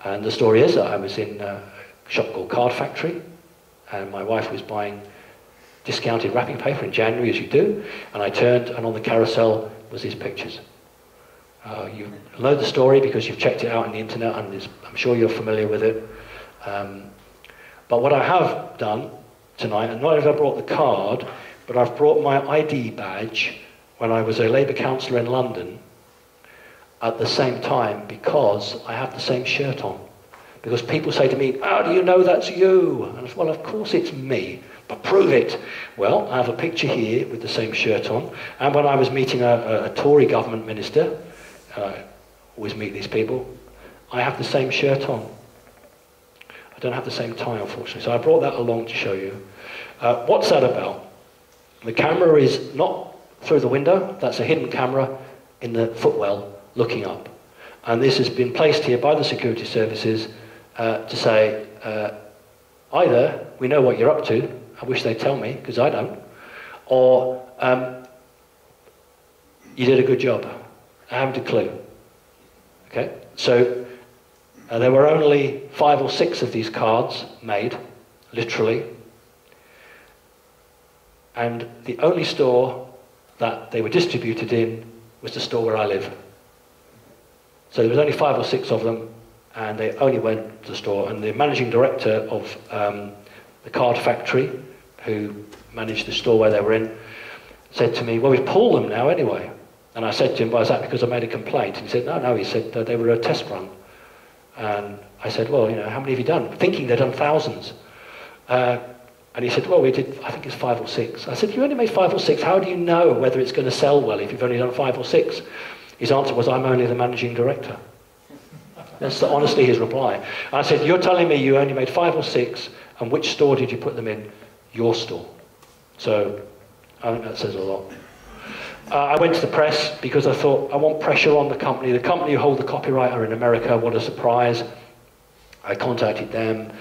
And the story is that I was in a shop called Card Factory, and my wife was buying discounted wrapping paper in January, as you do, and I turned, and on the carousel was these pictures. You know the story because you've checked it out on the internet, and I'm sure you're familiar with it. But what I have done tonight, and not only have I brought the card, but I've brought my ID badge when I was a Labour councillor in London at the same time, because I have the same shirt on. Because people say to me, how do you know that's you? And I said, well, of course it's me, but prove it. Well, I have a picture here with the same shirt on. And when I was meeting a Tory government minister, I always meet these people, I have the same shirt on. I don't have the same tie, unfortunately. So I brought that along to show you. What's that about? The camera is not through the window. That's a hidden camera in the footwell looking up. And this has been placed here by the security services to say, either we know what you're up to, I wish they'd tell me, because I don't, or you did a good job. I haven't a clue. Okay? So there were only 5 or 6 of these cards made, literally. And the only store that they were distributed in was the store where I live. So there was only 5 or 6 of them, and they only went to the store. And the managing director of the Card Factory, who managed the store where they were in, said to me, well, we've pulled them now anyway. And I said to him, well, is that because I made a complaint? And he said, no, he said they were a test run. And I said, well, how many have you done? Thinking they'd done thousands. And he said, well, we did, I think it's 5 or 6. I said, you only made 5 or 6. How do you know whether it's going to sell well if you've only done 5 or 6? His answer was, I'm only the managing director. That's honestly his reply. I said, you're telling me you only made 5 or 6, and which store did you put them in? Your store. So I think that says a lot. I went to the press because I thought, I want pressure on the company. The company who hold the copyright are in America. What a surprise. I contacted them,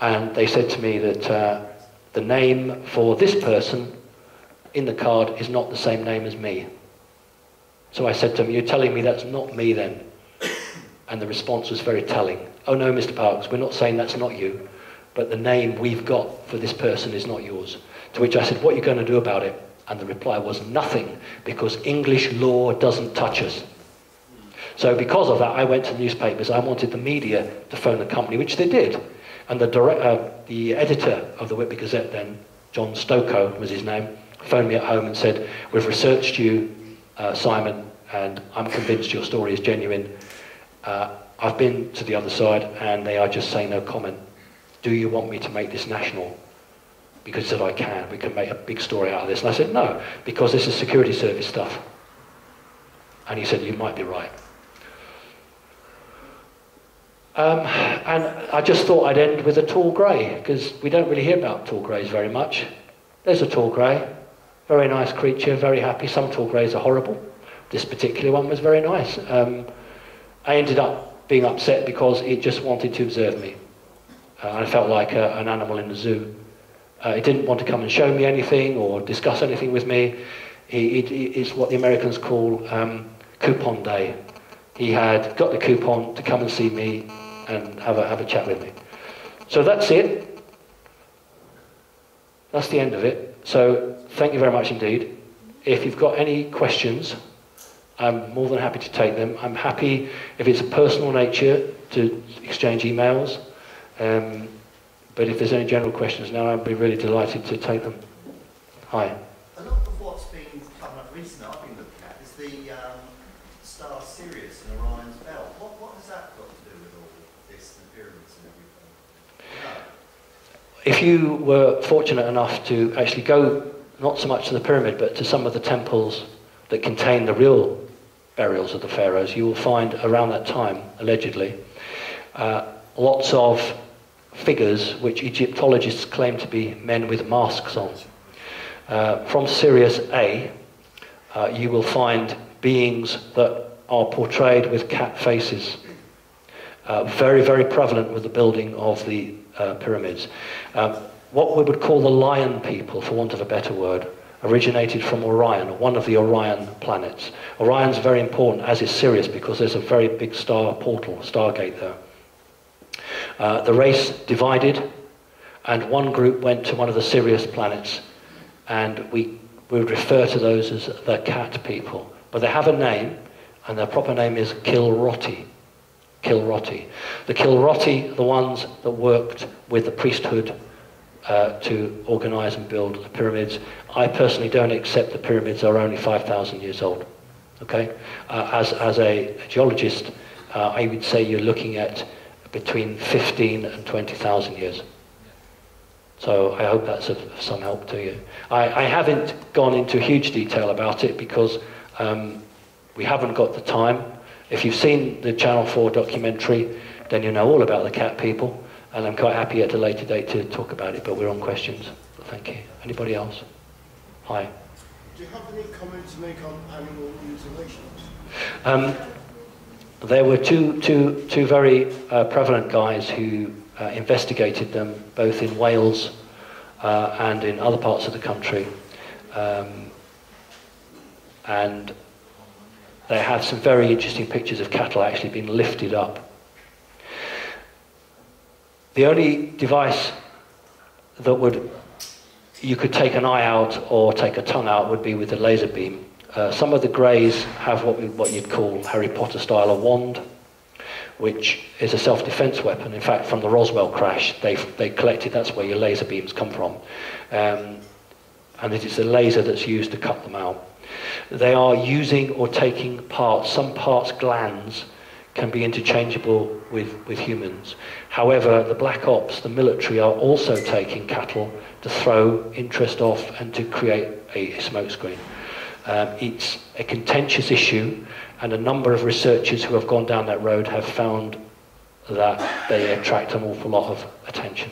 and they said to me that the name for this person in the card is not the same name as me. So I said to them, you're telling me that's not me then? And the response was very telling. Oh no, Mr. Parks, we're not saying that's not you, but the name we've got for this person is not yours. To which I said, what are you going to do about it? And the reply was nothing, because English law doesn't touch us. So because of that, I went to the newspapers. I wanted the media to phone the company, which they did. And the editor of the Whitby Gazette then, John Stokoe was his name, phoned me at home and said, we've researched you, Simon, and I'm convinced your story is genuine. I've been to the other side, and they are just saying no comment. Do you want me to make this national? Because he said, I can. We can make a big story out of this. And I said, no, because this is security service stuff. And he said, you might be right. And I just thought I'd end with a tall grey, because we don't really hear about tall greys very much. There's a tall grey, very nice creature, very happy. Some tall greys are horrible. This particular one was very nice. I ended up being upset because it just wanted to observe me. I felt like an animal in the zoo. It didn't want to come and show me anything or discuss anything with me. It's what the Americans call coupon day. He had got the coupon to come and see me and have a chat with me. So that's it. That's the end of it. So thank you very much indeed. If you've got any questions, I'm more than happy to take them. I'm happy, if it's a personal nature, to exchange emails. But if there's any general questions now, I'd be really delighted to take them. Hi. A lot of what's been coming up recently, I've been looking at, is the star Sirius and Orion's Belt. What has that got to do with all this, the pyramids and everything? No. If you were fortunate enough to actually go, not so much to the pyramid, but to some of the temples that contain the real burials of the pharaohs, you will find around that time, allegedly, lots of figures which Egyptologists claim to be men with masks on. From Sirius A, you will find beings that are portrayed with cat faces. Very, very prevalent with the building of the pyramids. What we would call the lion people, for want of a better word, originated from Orion, or one of the Orion planets. Orion's very important, as is Sirius, because there's a very big star portal, stargate there. The race divided, and one group went to one of the Sirius planets, and we would refer to those as the cat people. But they have a name, and their proper name is Kilroti. Kilroti. The Kilroti, the ones that worked with the priesthood to organise and build the pyramids. I personally don't accept the pyramids are only 5,000 years old. Okay, as a geologist, I would say you're looking at between 15 and 20,000 years. So I hope that's of some help to you. I haven't gone into huge detail about it because we haven't got the time. If you've seen the Channel 4 documentary, then you know all about the cat people. And I'm quite happy at a later date to talk about it, but we're on questions. But thank you. Anybody else? Hi. Do you have any comment to make on animal mutilations? There were two very prevalent guys who investigated them, both in Wales and in other parts of the country. And they have some very interesting pictures of cattle actually being lifted up. The only device that you could take an eye out or take a tongue out would be with a laser beam. Some of the greys have what you'd call Harry Potter style a wand, which is a self-defense weapon. In fact, from the Roswell crash, they collected, that's where your laser beams come from. And it is a laser that's used to cut them out. They are using or taking parts, some parts, glands, can be interchangeable with humans. However, the black ops, the military, are also taking cattle to throw interest off and to create a smokescreen. It's a contentious issue, and a number of researchers who have gone down that road have found that they attract an awful lot of attention.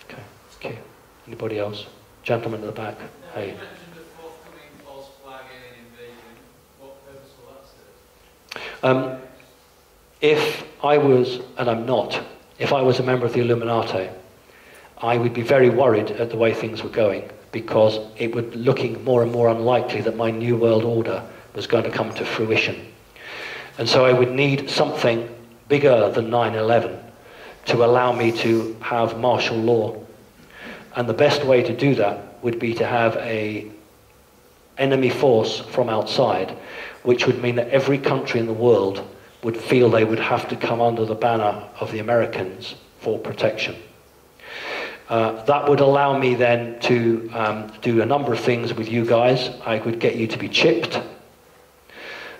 Okay, thank you. Anybody else? Gentleman at the back. Hey. You mentioned the forthcoming false flag alien invasion. What purpose will that serve? If I was, and I'm not, if I was a member of the Illuminati, I would be very worried at the way things were going, because it would looking more and more unlikely that my New World Order was going to come to fruition. And so I would need something bigger than 9/11 to allow me to have martial law. And the best way to do that would be to have an enemy force from outside, which would mean that every country in the world would feel they would have to come under the banner of the Americans for protection. That would allow me then to do a number of things with you guys. I could get you to be chipped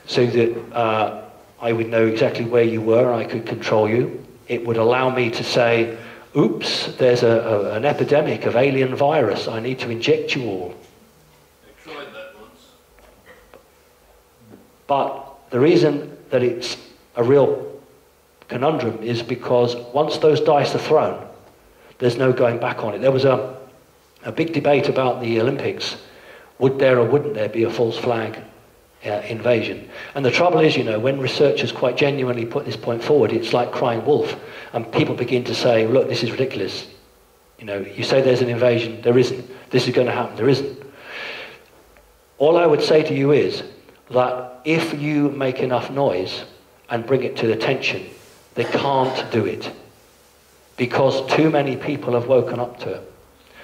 so that I would know exactly where you were, I could control you. It would allow me to say, oops, there's an epidemic of alien virus, I need to inject you all. They tried that once. But the reason that it's a real conundrum is because once those dice are thrown, there's no going back on it. There was a big debate about the Olympics. Would there or wouldn't there be a false flag invasion? And the trouble is, you know, when researchers quite genuinely put this point forward, it's like crying wolf. And people begin to say, look, this is ridiculous. You know, you say there's an invasion, there isn't. This is going to happen, there isn't. All I would say to you is that if you make enough noise and bring it to attention, they can't do it, because too many people have woken up to it.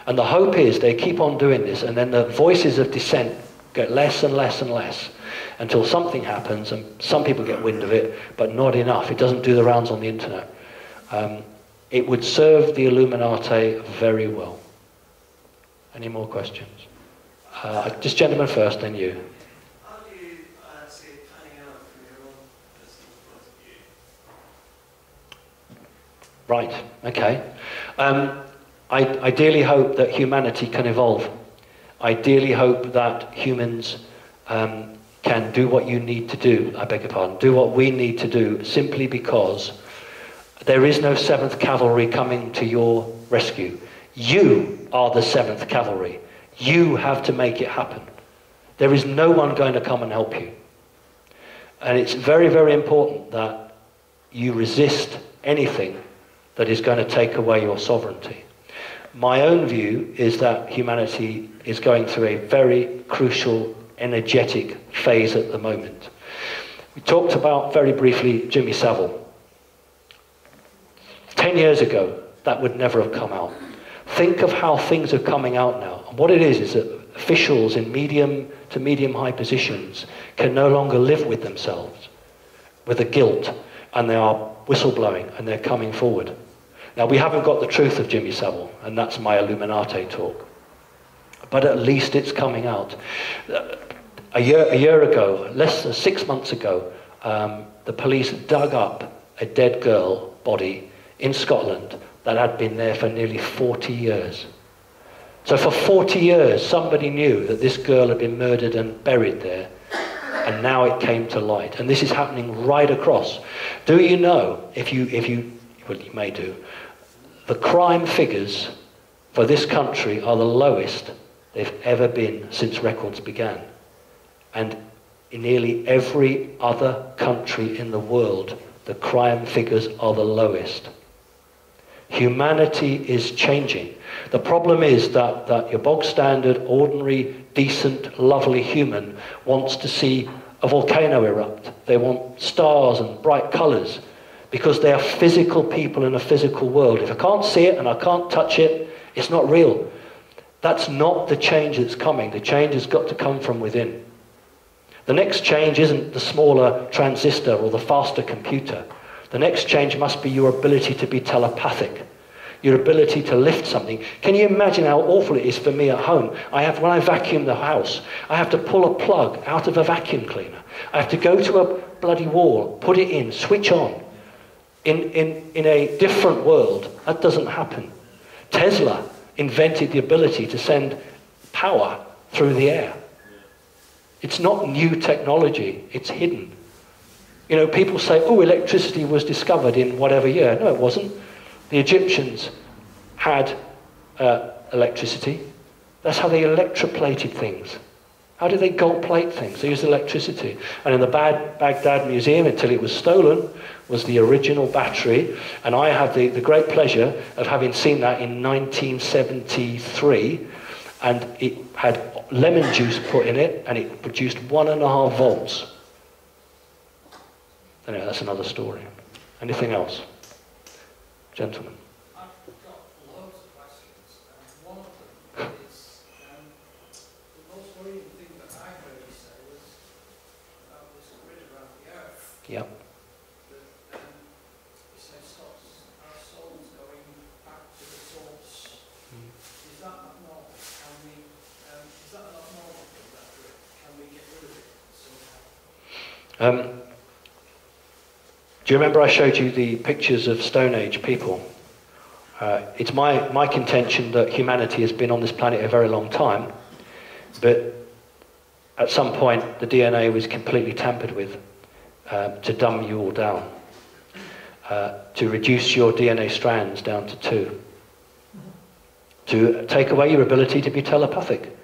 And the hope is they keep on doing this, and then the voices of dissent get less and less and less, until something happens, and some people get wind of it, but not enough. It doesn't do the rounds on the internet. It would serve the Illuminati very well. Any more questions? Just gentleman first, then you. How do you see it panning out from your own personal point of view? Right, okay. I ideally hope that humanity can evolve. I ideally hope that humans can do what you need to do, I beg your pardon, do what we need to do, simply because there is no 7th Cavalry coming to your rescue. You are the 7th Cavalry. You have to make it happen. There is no one going to come and help you. And it's very, very important that you resist anything that is going to take away your sovereignty. My own view is that humanity is going through a very crucial, energetic phase at the moment. We talked about, very briefly, Jimmy Savile. 10 years ago, that would never have come out. Think of how things are coming out now. And what it is that officials in medium to medium-high positions can no longer live with themselves, with the guilt, and they are whistleblowing, and they're coming forward. Now, we haven't got the truth of Jimmy Savile, and that's my Illuminati talk. But at least it's coming out. A year ago, less than 6 months ago, the police dug up a dead girl body in Scotland that had been there for nearly 40 years. So for 40 years, somebody knew that this girl had been murdered and buried there, and now it came to light. And this is happening right across. Do you know, well, you may do, the crime figures for this country are the lowest they've ever been since records began. And in nearly every other country in the world, the crime figures are the lowest. Humanity is changing. The problem is that your bog standard, ordinary, decent, lovely human wants to see a volcano erupt. They want stars and bright colours, because they are physical people in a physical world. If I can't see it and I can't touch it, it's not real. That's not the change that's coming. The change has got to come from within. The next change isn't the smaller transistor or the faster computer. The next change must be your ability to be telepathic, your ability to lift something. Can you imagine how awful it is for me at home? when I vacuum the house, I have to pull a plug out of a vacuum cleaner. I have to go to a bloody wall, put it in, switch on. In a different world, that doesn't happen. Tesla invented the ability to send power through the air. It's not new technology, it's hidden. You know, people say, oh, electricity was discovered in whatever year. No, it wasn't. The Egyptians had electricity. That's how they electroplated things. How did they gold plate things? They used electricity. And in the Baghdad Museum, until it was stolen, was the original battery. And I have the great pleasure of having seen that in 1973. And it had lemon juice put in it, and it produced 1.5 volts. Anyway, that's another story. Anything else? Gentlemen. I've got loads of questions. One of them is, the most worrying thing that I heard you say was about this grid around the earth. Yep. That you said stops our souls going back to the source. Is that not normal? Is that not normal, that grid? Can we get rid of it somehow? Do you remember I showed you the pictures of Stone Age people? It's my contention that humanity has been on this planet a very long time, but at some point the DNA was completely tampered with to dumb you all down, to reduce your DNA strands down to 2, to take away your ability to be telepathic,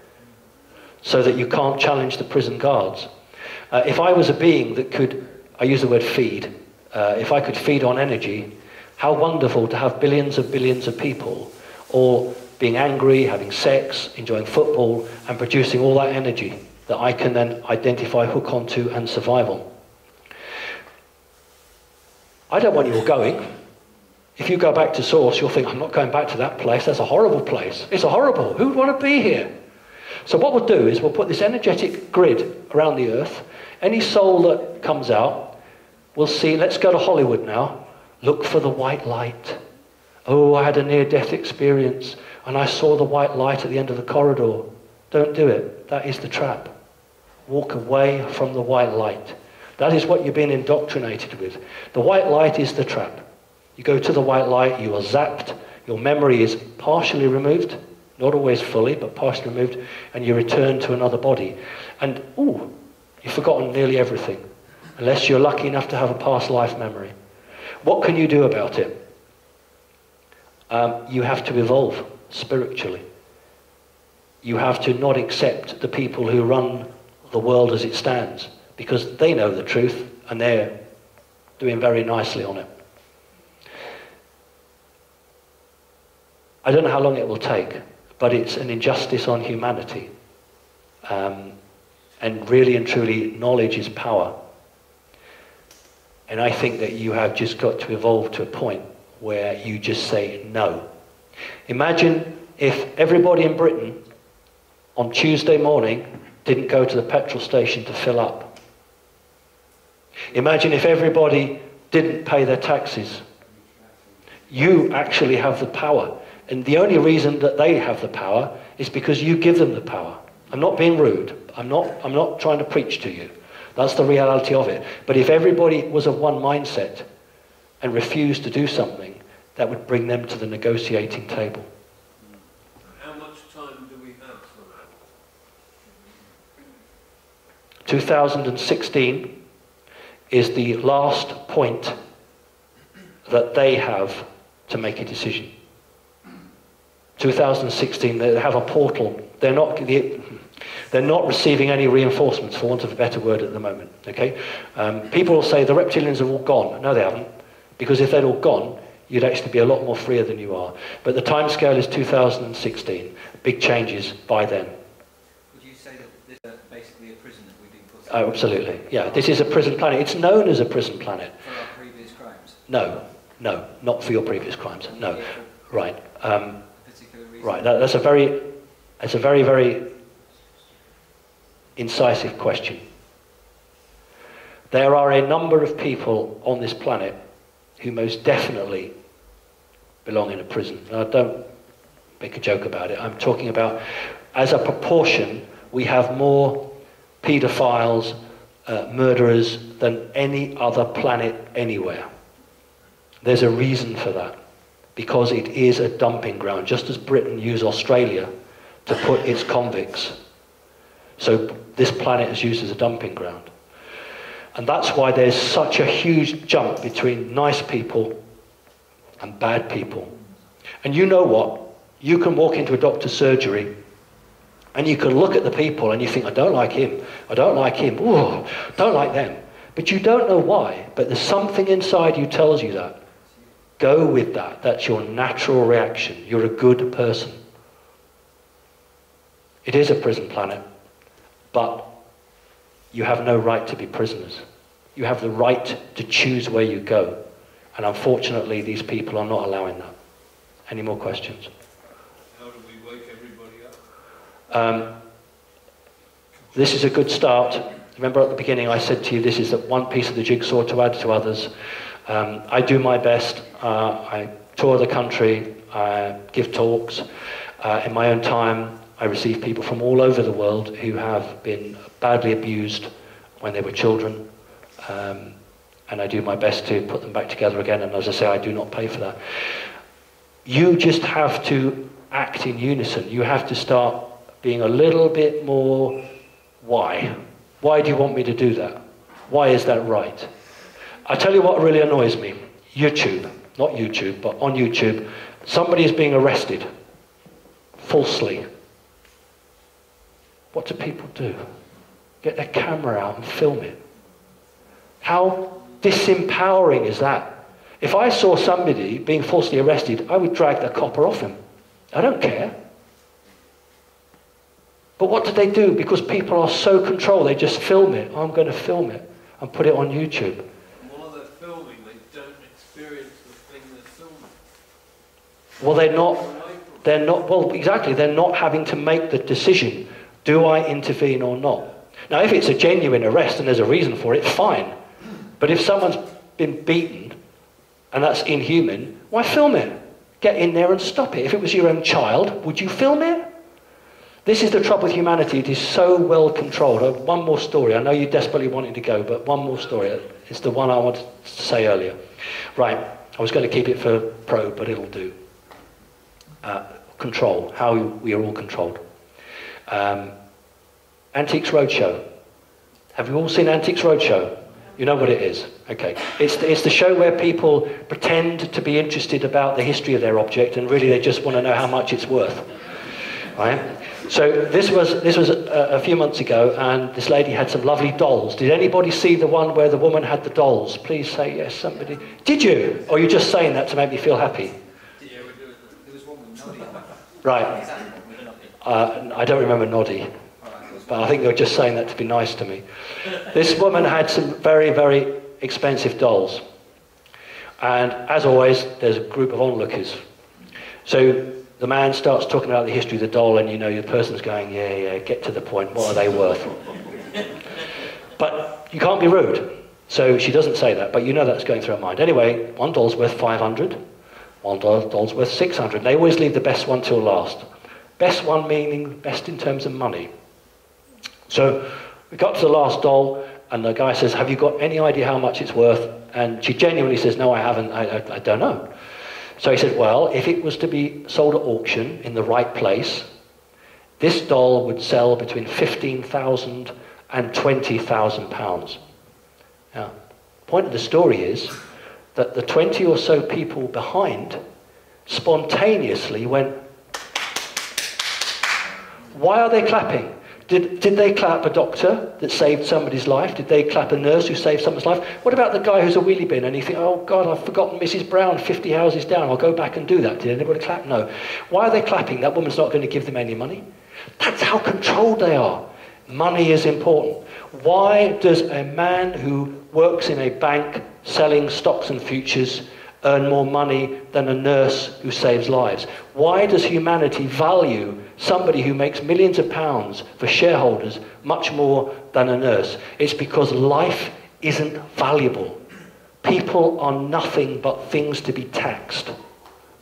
so that you can't challenge the prison guards. If I was a being that could, I use the word feed, if I could feed on energy, how wonderful to have billions of people all being angry, having sex, enjoying football, and producing all that energy that I can then identify, hook onto, and survive on. I don't want you all going. If you go back to source, you'll think, I'm not going back to that place. That's a horrible place. It's horrible. Who would want to be here? So what we'll do is we'll put this energetic grid around the earth. Any soul that comes out, we'll see, let's go to Hollywood now. Look for the white light. Oh, I had a near-death experience and I saw the white light at the end of the corridor. Don't do it. That is the trap. Walk away from the white light. That is what you've been indoctrinated with. The white light is the trap. You go to the white light, you are zapped, your memory is partially removed, not always fully, but partially removed, and you return to another body. And, ooh, you've forgotten nearly everything, unless you're lucky enough to have a past life memory. What can you do about it? You have to evolve spiritually. You have to not accept the people who run the world as it stands, because they know the truth and they're doing very nicely on it. I don't know how long it will take, but it's an injustice on humanity. And really and truly, knowledge is power. And I think that you have just got to evolve to a point where you just say no. Imagine if everybody in Britain on Tuesday morning didn't go to the petrol station to fill up. Imagine if everybody didn't pay their taxes. You actually have the power. And the only reason that they have the power is because you give them the power. I'm not being rude. I'm not trying to preach to you. That's the reality of it. But if everybody was of one mindset and refused to do something, that would bring them to the negotiating table. How much time do we have for that? 2016 is the last point that they have to make a decision. 2016, they have a portal. They're not receiving any reinforcements, for want of a better word, at the moment. Okay, people will say the reptilians have all gone. No, they haven't, because if they'd all gone, you'd actually be a lot more freer than you are. But the time scale is 2016. Big changes by then. Would you say that this is basically a prison that we've been put in? Oh, absolutely. Yeah, this is a prison planet. It's known as a prison planet. For our previous crimes? No, not for your previous crimes. No, right. A particular reason? Right. That's a very, very incisive question. There are a number of people on this planet who most definitely belong in a prison. Now, don't make a joke about it. I'm talking about, as a proportion, we have more paedophiles, murderers than any other planet anywhere. There's a reason for that, because it is a dumping ground, just as Britain used Australia to put its convicts. So this planet is used as a dumping ground. And that's why there's such a huge jump between nice people and bad people. And you know what? You can walk into a doctor's surgery and you can look at the people and you think, I don't like him, I don't like him, ooh, don't like them. But you don't know why, but there's something inside you tells you that. Go with that. That's your natural reaction. You're a good person. It is a prison planet, but you have no right to be prisoners. You have the right to choose where you go. And unfortunately, these people are not allowing that. Any more questions? How do we wake everybody up? This is a good start. Remember at the beginning I said to you, this is one piece of the jigsaw to add to others. I do my best. I tour the country, I give talks. In my own time, I receive people from all over the world who have been badly abused when they were children. And I do my best to put them back together again. And as I say, I do not pay for that. You just have to act in unison. You have to start being a little bit more, why? Why do you want me to do that? Why is that right? I tell you what really annoys me. YouTube, not YouTube, but on YouTube, somebody is being arrested falsely. What do people do? Get their camera out and film it. How disempowering is that? If I saw somebody being falsely arrested, I would drag the copper off him. I don't care. But what do they do? Because people are so controlled, they just film it. I'm going to film it and put it on YouTube. While they're filming, they don't experience the thing they're filming. Well, well, exactly, they're not having to make the decision. Do I intervene or not? Now, if it's a genuine arrest and there's a reason for it, fine. But if someone's been beaten and that's inhuman, why film it? Get in there and stop it. If it was your own child, would you film it? This is the trouble with humanity. It is so well controlled. One more story. I know you desperately wanted to go, but one more story. It's the one I wanted to say earlier. Right. I was going to keep it for probe, but it'll do. Control. How we are all controlled. Antiques Roadshow. Have you all seen Antiques Roadshow? You know what it is. Okay. It's the show where people pretend to be interested about the history of their object, and really they just want to know how much it's worth. Right? So this was a few months ago, and this lady had some lovely dolls. Did anybody see the one where the woman had the dolls? Please say yes, somebody. Did you? Or are you just saying that to make me feel happy? Yeah, there was one with Noddy on it. Right. I don't remember Noddy, but I think they were just saying that to be nice to me. This woman had some very, very expensive dolls. And as always, there's a group of onlookers. So the man starts talking about the history of the doll, and you know, the person's going, yeah, get to the point, what are they worth? But you can't be rude. So she doesn't say that, but you know that's going through her mind. Anyway, one doll's worth 500, one doll's worth 600. They always leave the best one till last. Best one meaning best in terms of money. So we got to the last doll, and the guy says, have you got any idea how much it's worth? And she genuinely says, no, I haven't, I don't know. So he said, well, if it was to be sold at auction in the right place, this doll would sell between £15,000 and £20,000. Now, the point of the story is that the 20 or so people behind spontaneously went, why are they clapping? Did they clap a doctor that saved somebody's life? Did they clap a nurse who saved someone's life? What about the guy who's a wheelie bin and you think, oh God, I've forgotten Mrs. Brown 50 houses down, I'll go back and do that. Did anybody clap? No. Why are they clapping? That woman's not going to give them any money. That's how controlled they are. Money is important. Why does a man who works in a bank selling stocks and futures earn more money than a nurse who saves lives? Why does humanity value somebody who makes millions of pounds for shareholders much more than a nurse? It's because life isn't valuable. People are nothing but things to be taxed.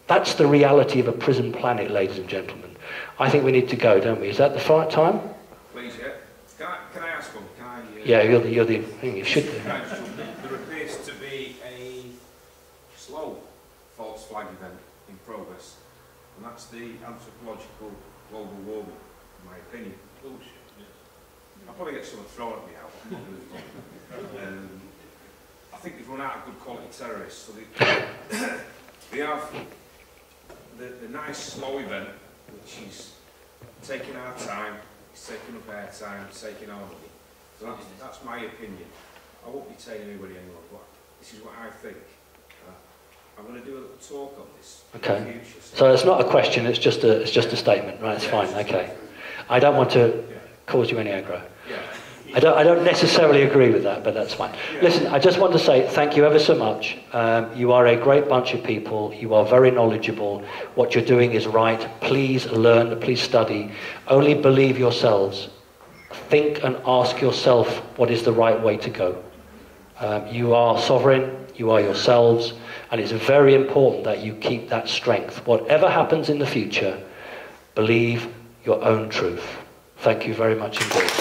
That's the reality of a prison planet, ladies and gentlemen. I think we need to go, don't we? Is that the right time? Please, yeah. Can I ask one? Yeah, you're the thing. You should do. There appears to be a slow false flag event in progress, and that's the anthropological global warming, in my opinion. Bullshit. I'll probably get someone thrown at me out. I'm not gonna I think they've run out of good quality terrorists, so they have the nice slow event, which is taking our time, it's taking up air time, it's taking our money. So that's my opinion. I won't be telling anybody anymore, but this is what I think. I'm going to do a little talk on this in the future. So it's not a question, it's just a statement, right? It's fine, okay. I don't want to cause you any aggro. I don't necessarily agree with that, but that's fine. Listen, I just want to say thank you ever so much. You are a great bunch of people. You are very knowledgeable. What you're doing is right. Please learn, please study. Only believe yourselves. Think and ask yourself what is the right way to go. You are sovereign, you are yourselves, and it's very important that you keep that strength. Whatever happens in the future, believe your own truth. Thank you very much indeed.